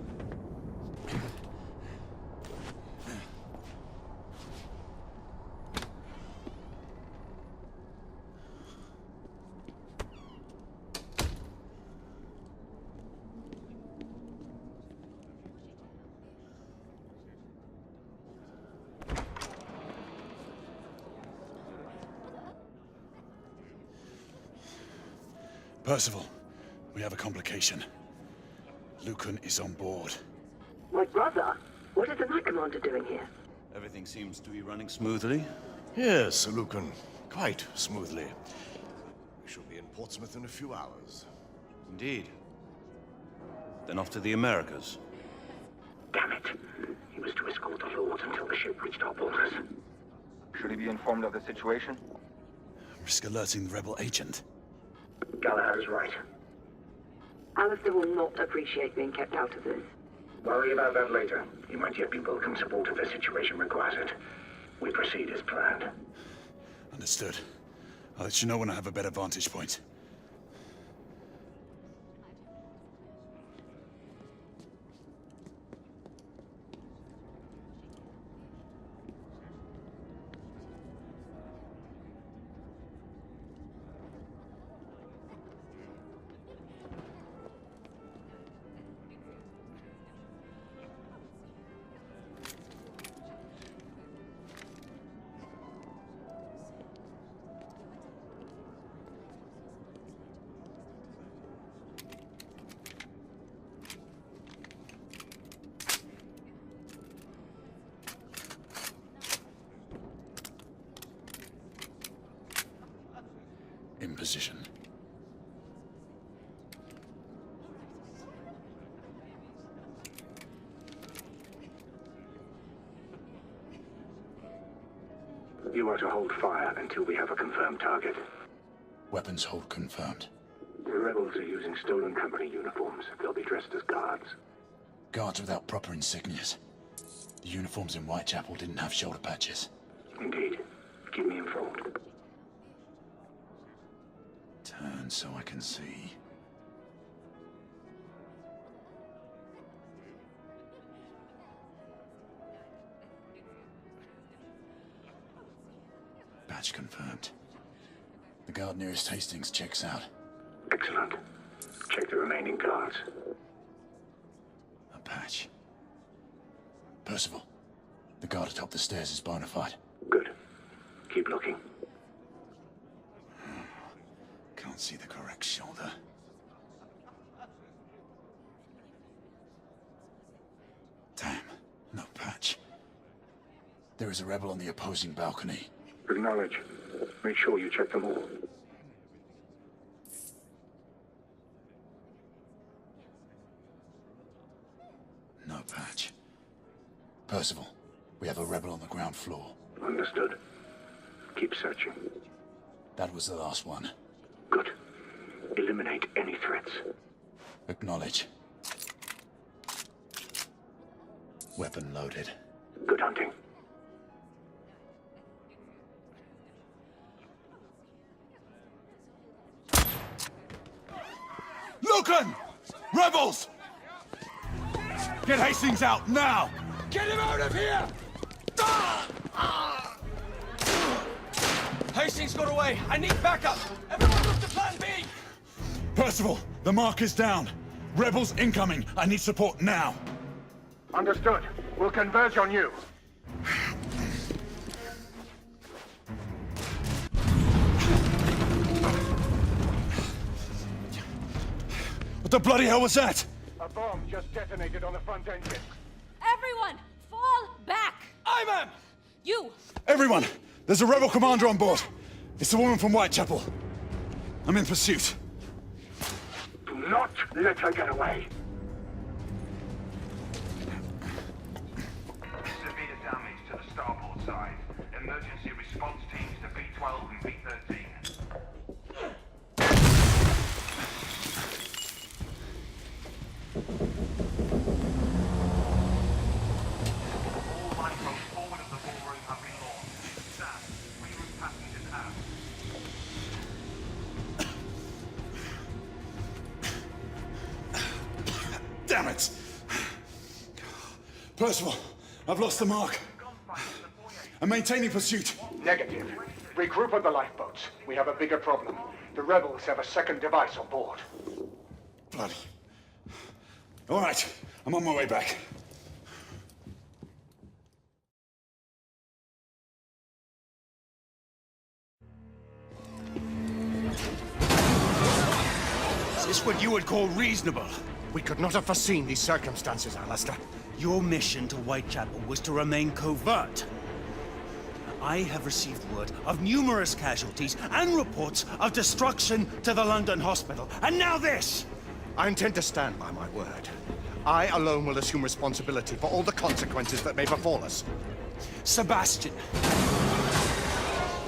Percival, we have a complication. Lucan is on board. My brother? What is the Knight Commander doing here? Everything seems to be running smoothly. Yes, Lucan. Quite smoothly. We shall be in Portsmouth in a few hours. Indeed. Then off to the Americas. Damn it. He was to escort the Lord until the ship reached our borders. Should he be informed of the situation? Risk alerting the rebel agent. Galahad is right. Alistair will not appreciate being kept out of this. Worry about that later. He might yet be welcome support if the situation requires it. We proceed as planned. Understood. I'll let you know when I have a better vantage point. In position. You are to hold fire until we have a confirmed target. Weapons hold confirmed. The rebels are using stolen company uniforms. They'll be dressed as guards. Guards without proper insignias. The uniforms in Whitechapel didn't have shoulder patches. Indeed. Keep me informed. Turn so I can see. Badge confirmed. The guard nearest Hastings checks out. Excellent. Check the remaining guards. A patch. Percival, the guard atop the stairs is bona fide. Good. Keep looking. Can't see the correct shoulder. Damn, no patch. There is a rebel on the opposing balcony. Acknowledge. Make sure you check them all. No patch. Percival, we have a rebel on the ground floor. Understood. Keep searching. That was the last one. Good. Eliminate any threats. Acknowledge. Weapon loaded. Good hunting. Lucan! Rebels! Get Hastings out, now! Get him out of here! Hastings got away. I need backup. Everyone move to plan B! Percival, the mark is down. Rebels incoming. I need support now. Understood. We'll converge on you. What the bloody hell was that? A bomb just detonated on the front engine. Everyone, fall back! I am! You! Everyone! There's a rebel commander on board. It's the woman from Whitechapel. I'm in pursuit. Do not let her get away. Severe damage to the starboard side. Emergency response teams to B-12 and B-13. All lifeboats forward of the ballroom have been launched. Staff, reroute passengers out. Damn it! Percival, I've lost the mark. I'm maintaining pursuit. Negative. Regroup on the lifeboats. We have a bigger problem. The rebels have a second device on board. Bloody. All right, I'm on my way back. Is this what you would call reasonable? We could not have foreseen these circumstances, Alistair. Your mission to Whitechapel was to remain covert. I have received word of numerous casualties and reports of destruction to the London hospital. And now this! I intend to stand by my word. I alone will assume responsibility for all the consequences that may befall us. Sebastian,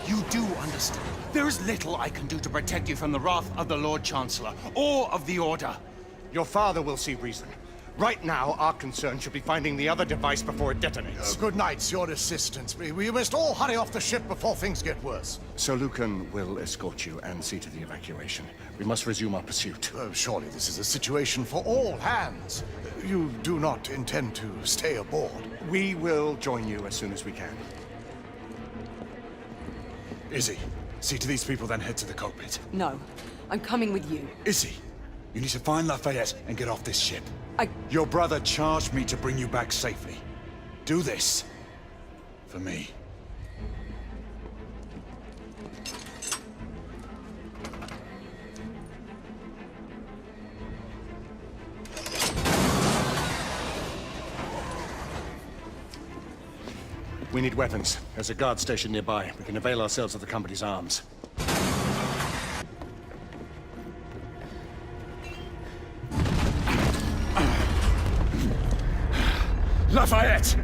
you do understand. There is little I can do to protect you from the wrath of the Lord Chancellor or of the Order. Your father will see reason. Right now, our concern should be finding the other device before it detonates. Good night, your assistants. We must all hurry off the ship before things get worse. Sir Lucan will escort you and see to the evacuation. We must resume our pursuit. Surely this is a situation for all hands. You do not intend to stay aboard? We will join you as soon as we can. Izzy, see to these people, then head to the cockpit. No, I'm coming with you. Izzy, you need to find Lafayette and get off this ship. Your brother charged me to bring you back safely. Do this. For me. We need weapons. There's a guard station nearby. We can avail ourselves of the company's arms. Lafayette!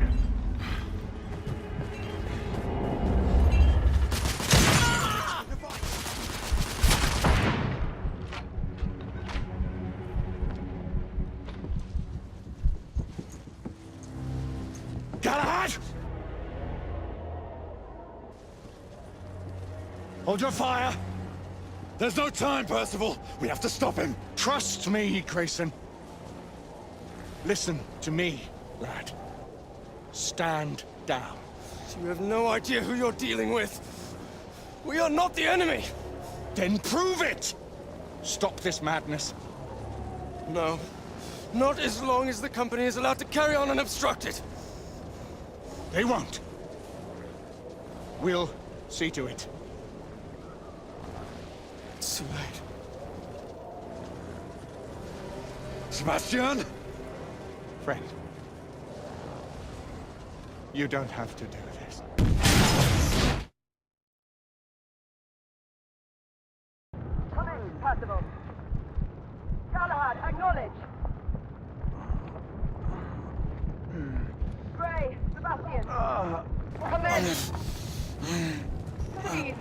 Galahad! Hold your fire! There's no time, Percival! We have to stop him! Trust me, Grayson. Listen to me, lad. Stand down. You have no idea who you're dealing with. We are not the enemy! Then prove it! Stop this madness. No. Not as long as the company is allowed to carry on unobstructed. They won't. We'll see to it. It's too late. Sebastian? Friend. You don't have to do this. Come in, Percival. Galahad, acknowledge. Gray, Sebastian. Come in. Please.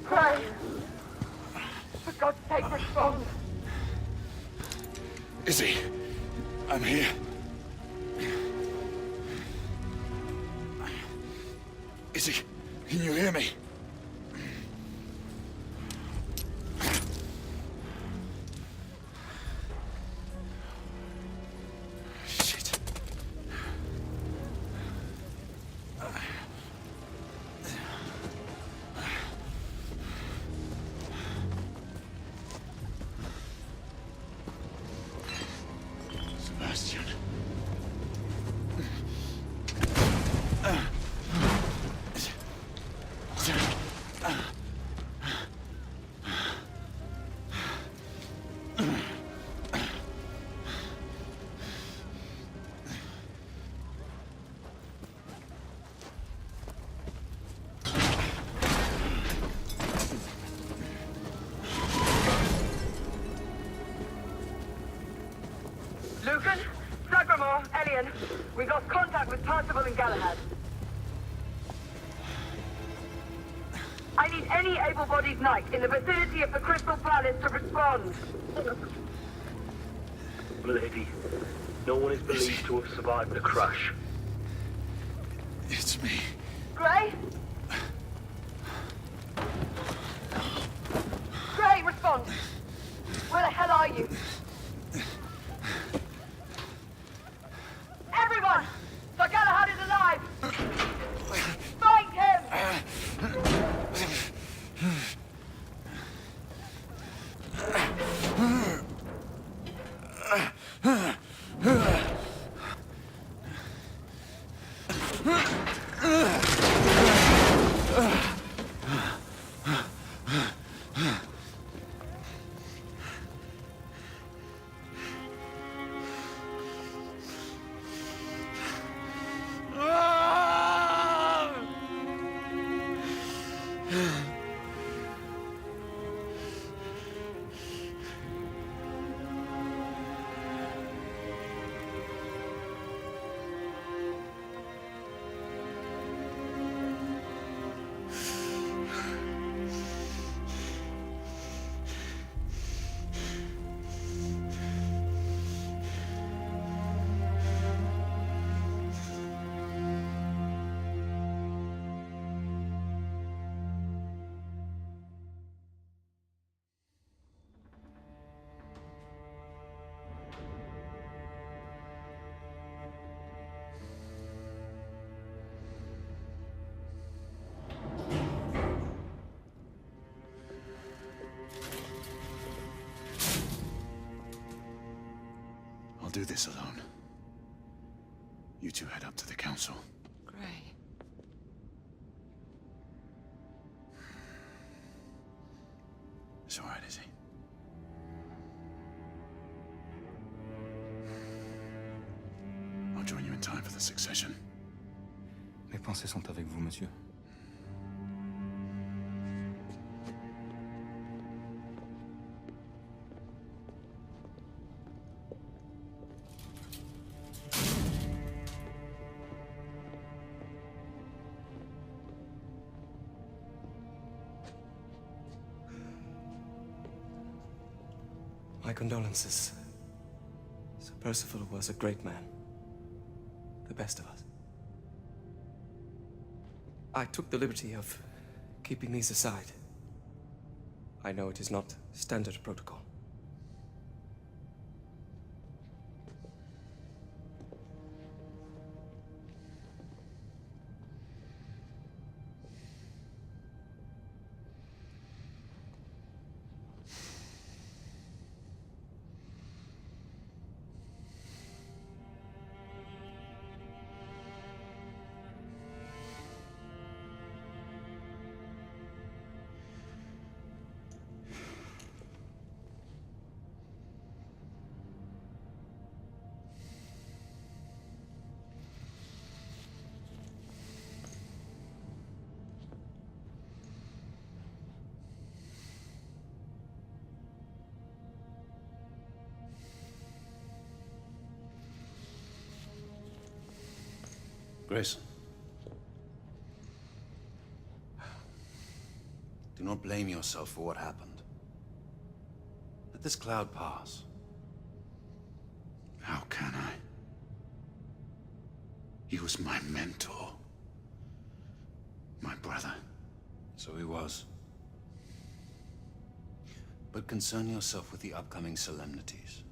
Gray. For God's sake, respond. Izzy, I'm here. Izzy, can you hear me? Shit. Sebastian. Lucan, Sagramore, Elian, we've lost contact with Percival and Galahad. I need any able-bodied knight in the vicinity of the Crystal Palace to respond. Lady, no one is believed to have survived the crash. It's me. Gray? Gray, respond! Where the hell are you? Everyone! Sir Galahad is alive! Find him! I'll do this alone. You two head up to the council. Gray. It's all right, Izzy. I'll join you in time for the succession. Mes pensées sont avec vous, monsieur. My condolences. Sir Percival was a great man. The best of us. I took the liberty of keeping these aside. I know it is not standard protocol. Grace. Do not blame yourself for what happened. Let this cloud pass. How can I? He was my mentor. My brother. So he was. But concern yourself with the upcoming solemnities.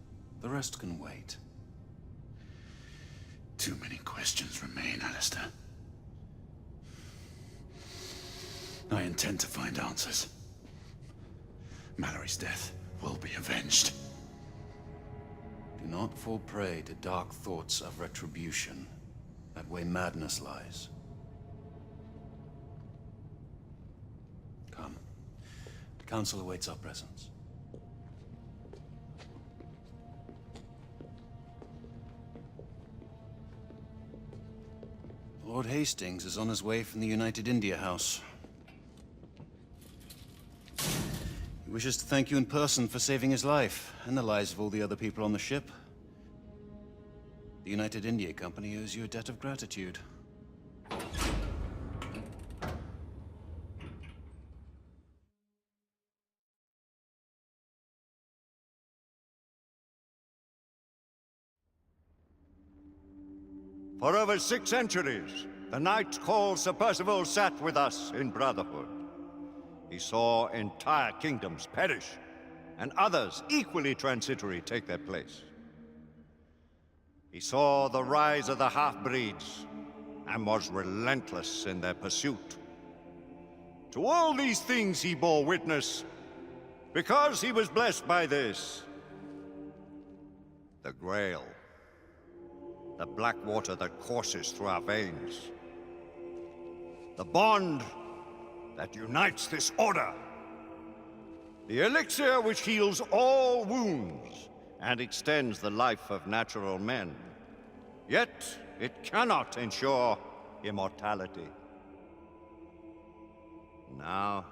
The rest can wait. Too many questions remain, Alistair. I intend to find answers. Mallory's death will be avenged. Do not fall prey to dark thoughts of retribution. That way madness lies. Come. The council awaits our presence. Lord Hastings is on his way from the United India House. He wishes to thank you in person for saving his life, and the lives of all the other people on the ship. The United India Company owes you a debt of gratitude. For over 6 centuries, the knight called Sir Percival sat with us in brotherhood. He saw entire kingdoms perish, and others equally transitory take their place. He saw the rise of the half-breeds, and was relentless in their pursuit. To all these things he bore witness, because he was blessed by this. The Grail. The black water that courses through our veins. The bond that unites this order. The elixir which heals all wounds and extends the life of natural men. Yet, it cannot ensure immortality. Now,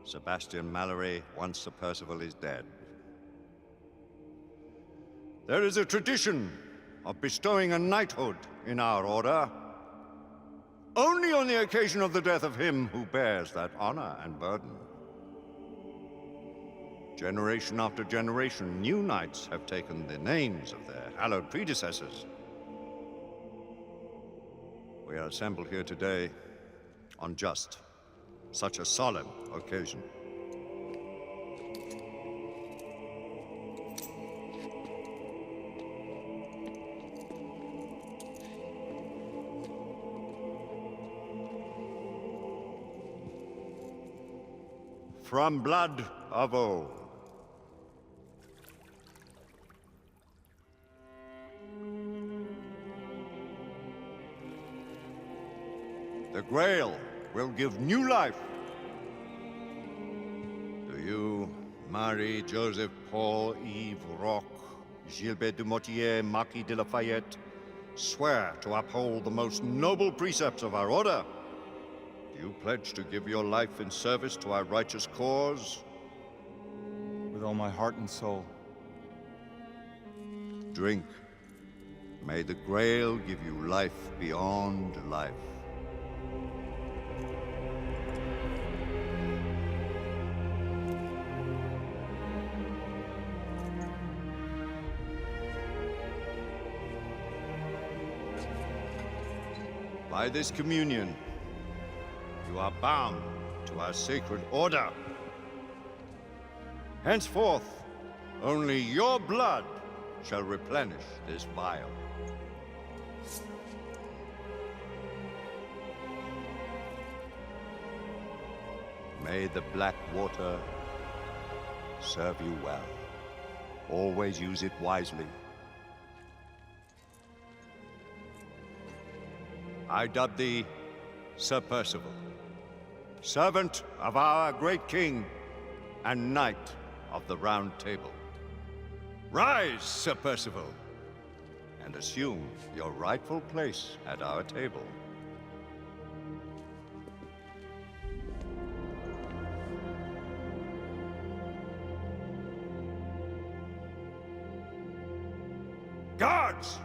Sebastian Mallory, once Sir Percival, is dead. There is a tradition of bestowing a knighthood in our order, only on the occasion of the death of him who bears that honor and burden. Generation after generation, new knights have taken the names of their hallowed predecessors. We are assembled here today on just such a solemn occasion. From blood of old. The Grail will give new life to you, Marie, Joseph, Paul, Yves, Roch, Gilbert du Motier, Marquis de Lafayette. Swear to uphold the most noble precepts of our order. Do you pledge to give your life in service to our righteous cause? With all my heart and soul. Drink. May the Grail give you life beyond life. By this communion, you are bound to our sacred order. Henceforth, only your blood shall replenish this vial. May the black water serve you well. Always use it wisely. I dub thee Sir Percival, servant of our great king and knight of the Round Table. Rise, Sir Percival, and assume your rightful place at our table. Guards!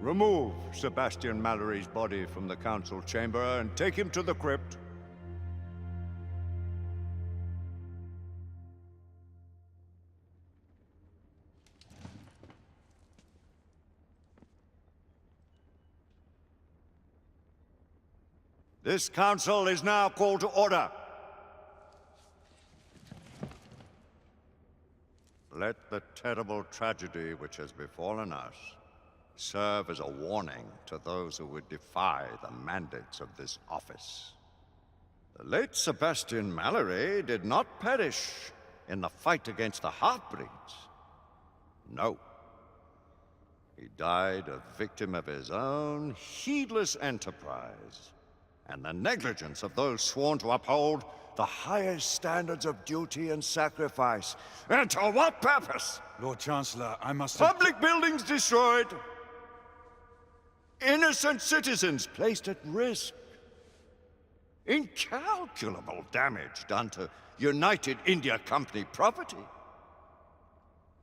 Remove Sebastian Mallory's body from the council chamber and take him to the crypt. This council is now called to order. Let the terrible tragedy which has befallen us serve as a warning to those who would defy the mandates of this office. The late Sebastian Mallory did not perish in the fight against the half-breeds. No. He died a victim of his own heedless enterprise and the negligence of those sworn to uphold the highest standards of duty and sacrifice. And to what purpose? Lord Chancellor, I must... Public buildings destroyed. Innocent citizens placed at risk. Incalculable damage done to United India Company property.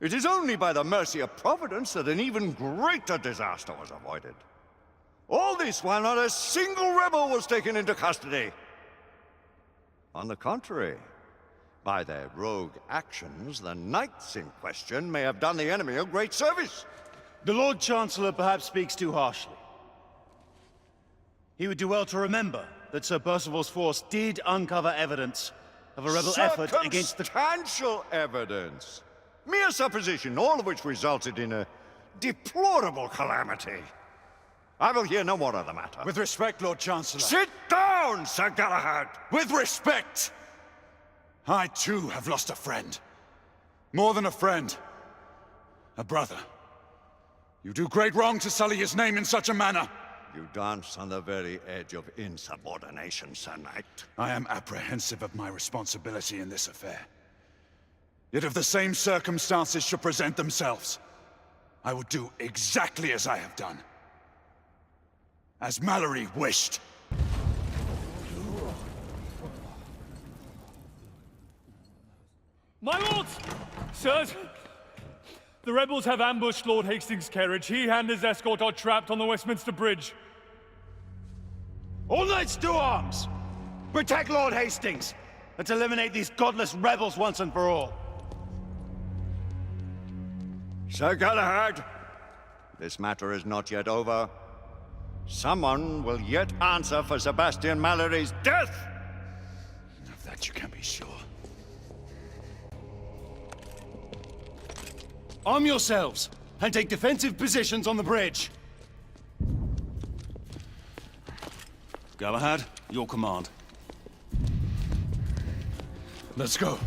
It is only by the mercy of Providence that an even greater disaster was avoided. All this while not a single rebel was taken into custody. On the contrary, by their rogue actions, the knights in question may have done the enemy a great service. The Lord Chancellor perhaps speaks too harshly. He would do well to remember that Sir Percival's force did uncover evidence of a rebel effort against the... Circumstantial evidence. Mere supposition, all of which resulted in a deplorable calamity. I will hear no more of the matter. With respect, Lord Chancellor. Sit down, Sir Galahad! With respect! I too have lost a friend. More than a friend. A brother. You do great wrong to sully his name in such a manner. You dance on the very edge of insubordination, Sir Knight. I am apprehensive of my responsibility in this affair. Yet if the same circumstances should present themselves, I would do exactly as I have done. As Mallory wished. My lords! Sirs! The rebels have ambushed Lord Hastings' carriage. He and his escort are trapped on the Westminster Bridge. All knights to arms! Protect Lord Hastings! Let's eliminate these godless rebels once and for all. Sir Galahad, this matter is not yet over. Someone will yet answer for Sebastian Mallory's death! Of that you can be sure. Arm yourselves, and take defensive positions on the bridge. Galahad, your command. Let's go.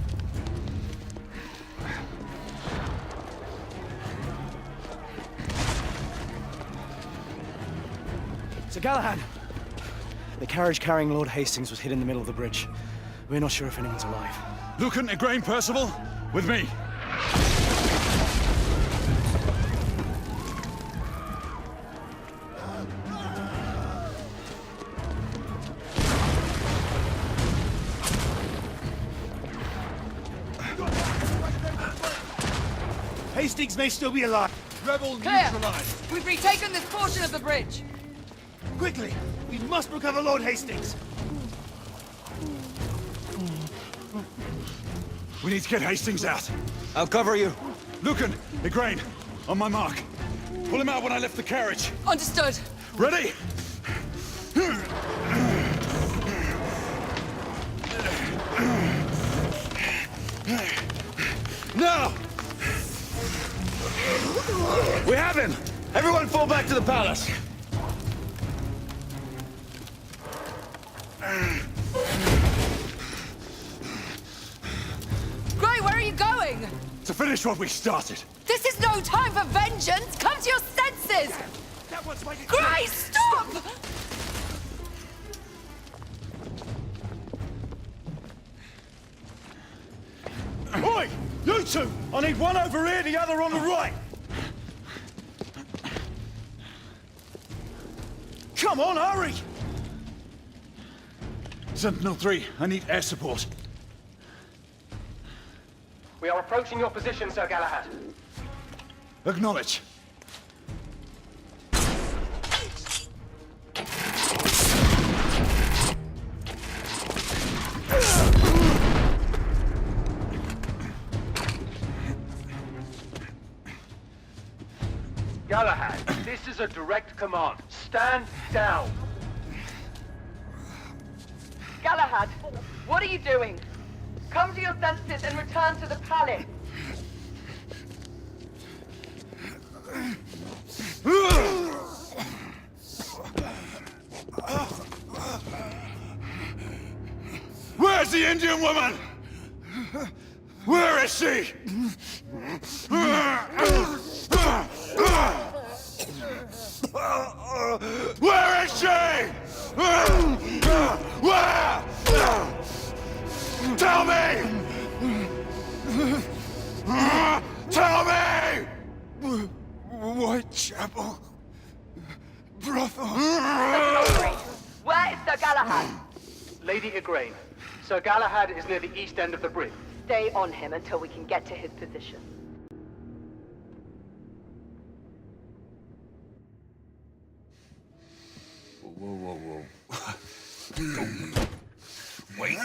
Sir Galahad! The carriage carrying Lord Hastings was hit in the middle of the bridge. We're not sure if anyone's alive. Lucan, Igraine, Percival, with me. Hastings may still be alive. Rebel neutralized. We've retaken this portion of the bridge. Quickly! We must recover Lord Hastings! We need to get Hastings out. I'll cover you. Lucan, Igraine, on my mark. Pull him out when I lift the carriage. Understood. Ready? Now! We have him! Everyone fall back to the palace! Gray, where are you going? To finish what we started. This is no time for vengeance! Come to your senses! Gray, stop! Oi! You two! I need one over here, the other on the right! Come on, hurry! Sentinel-3, I need air support. We are approaching your position, Sir Galahad. Acknowledge. Galahad, this is a direct command. Stand down. Galahad, what are you doing? Come to your senses and return to the palace. Where's the Indian woman? Where is she? Where is she? Where? Tell me! Tell me! Whitechapel. Brothel. Where is Sir Galahad? Lady Igraine, Sir Galahad is near the east end of the bridge. Stay on him until we can get to his position. Whoa, whoa, whoa. Wait.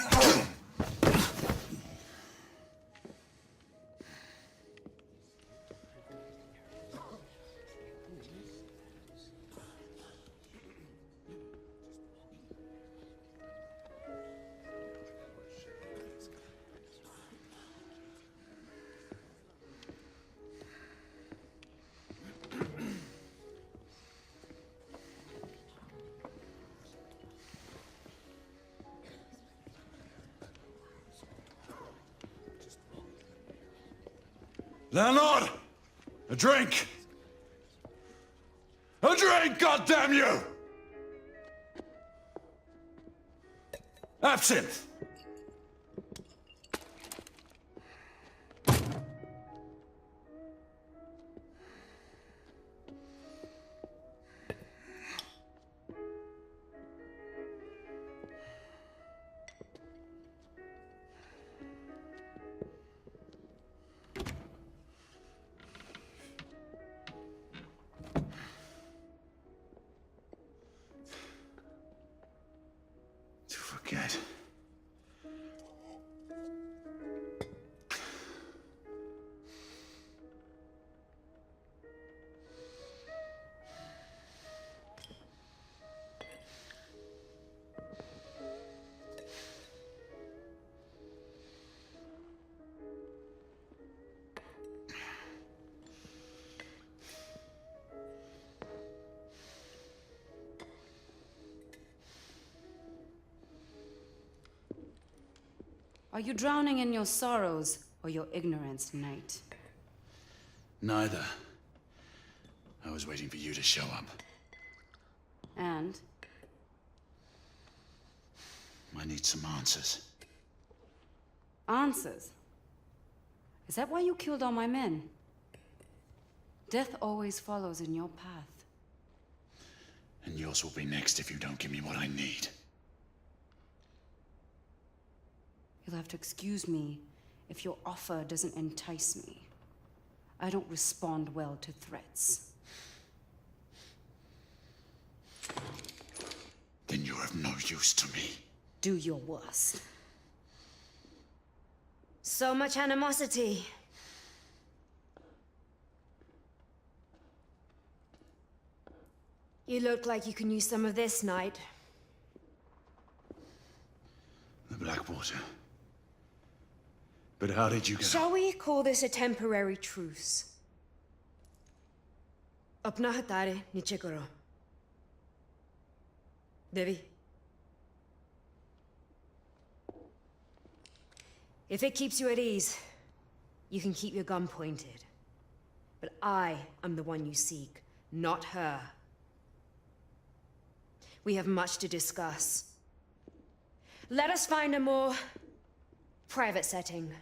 Landlord! A drink! A drink, goddamn you! Absinthe! Forget. Are you drowning in your sorrows or your ignorance, knight? Neither. I was waiting for you to show up. And? I need some answers. Answers? Is that why you killed all my men? Death always follows in your path. And yours will be next if you don't give me what I need. You'll have to excuse me if your offer doesn't entice me. I don't respond well to threats. Then you're of no use to me. Do your worst. So much animosity. You look like you can use some of this, knight. The Blackwater. But how did you get Shall we call this a temporary truce? Apna hatare niche karo. Devi. If it keeps you at ease, you can keep your gun pointed. But I am the one you seek, not her. We have much to discuss. Let us find a more private setting.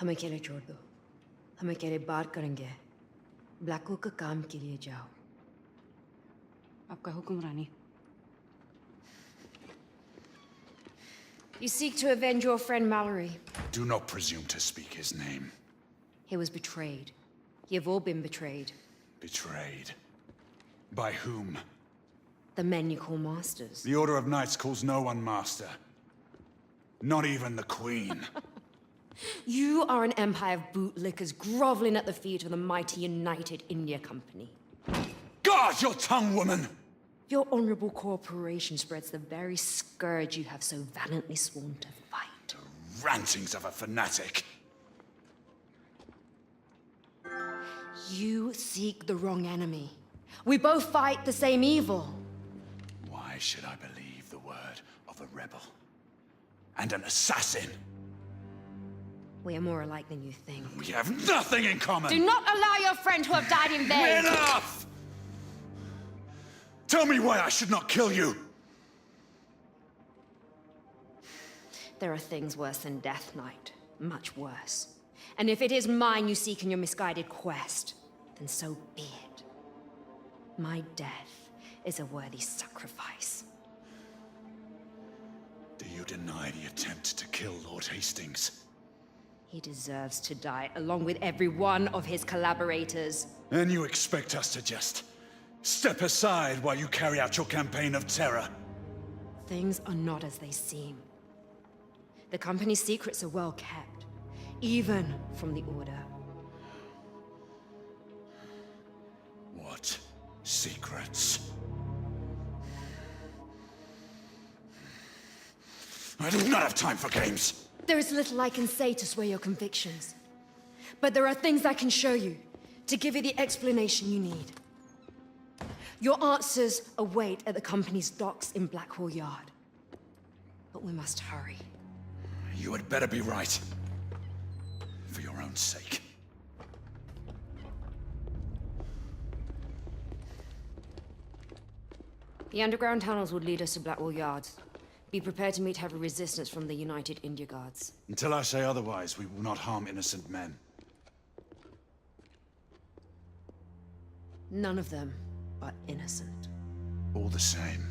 हमें अकेले छोड़ दो हम अकेले बात करेंगे Blanco का काम के लिए जाओ आपका हुक्म रानी You seek to avenge your friend Mallory. Do not presume to speak his name. He was betrayed. You've all been betrayed. Betrayed? By whom? The men you call masters. The Order of Knights calls no one master. Not even the Queen. You are an empire of bootlickers groveling at the feet of the mighty United India Company. Guard your tongue, woman! Your honorable corporation spreads the very scourge you have so valiantly sworn to fight. The rantings of a fanatic. You seek the wrong enemy. We both fight the same evil. Why should I believe the word of a rebel? And an assassin? We are more alike than you think. We have nothing in common! Do not allow your friend to have died in vain! Enough! Tell me why I should not kill you! There are things worse than death, Knight. Much worse. And if it is mine you seek in your misguided quest, then so be it. My death is a worthy sacrifice. Do you deny the attempt to kill Lord Hastings? He deserves to die, along with every one of his collaborators. And you expect us to just step aside while you carry out your campaign of terror? Things are not as they seem. The company's secrets are well kept, even from the Order. What secrets? I do not have time for games. There is little I can say to sway your convictions. But there are things I can show you to give you the explanation you need. Your answers await at the company's docks in Blackwall Yard. But we must hurry. You had better be right. For your own sake. The underground tunnels would lead us to Blackwall Yards. Be prepared to meet heavy resistance from the United India Guards. Until I say otherwise, we will not harm innocent men. None of them are innocent. All the same,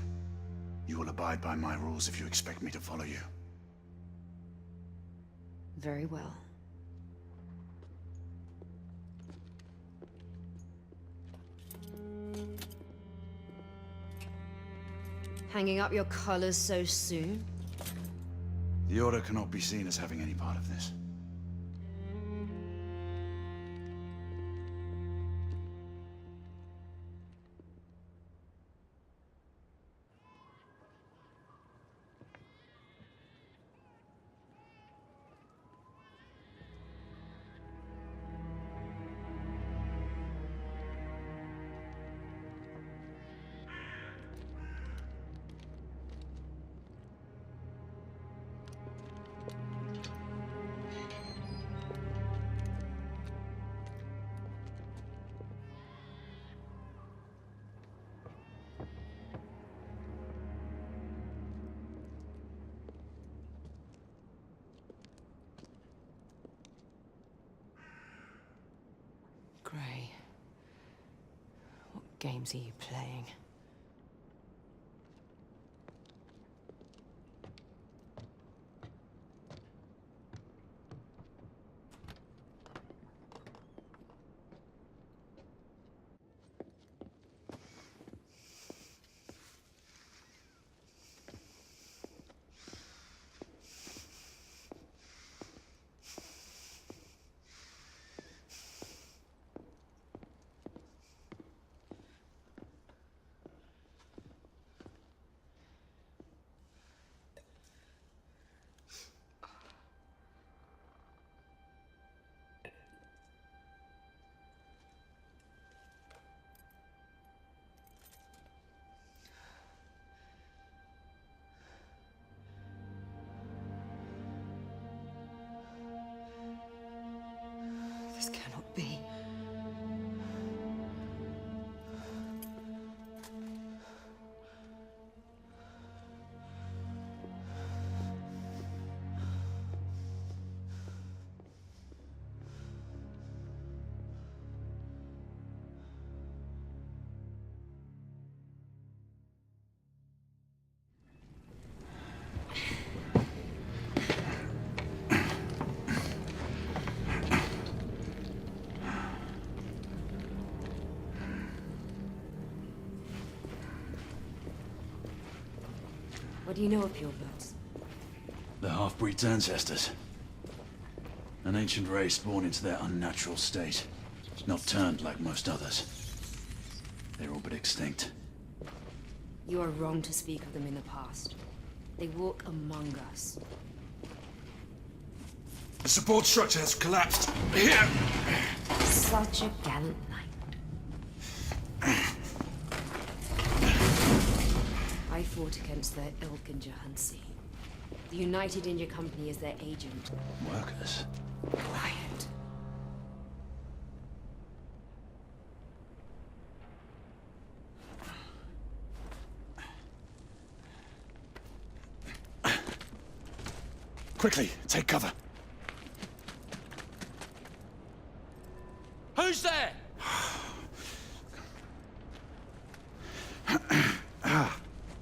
you will abide by my rules if you expect me to follow you. Very well. Hanging up your colors so soon? The Order cannot be seen as having any part of this. Gray, what games are you playing? This cannot be. What do you know of purebloods? The half-breed's ancestors. An ancient race born into their unnatural state. Not turned like most others. They're all but extinct. You are wrong to speak of them in the past. They walk among us. The support structure has collapsed. Here! Such a gallant knight. I fought against their ilk in Jhansi. The United India Company is their agent. Workers? Quiet. Quickly, take cover. Who's there?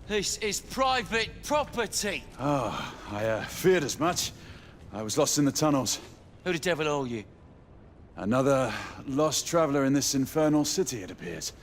This is private property. Oh, I feared as much. I was lost in the tunnels. Who the devil are you? Another lost traveler in this infernal city, it appears.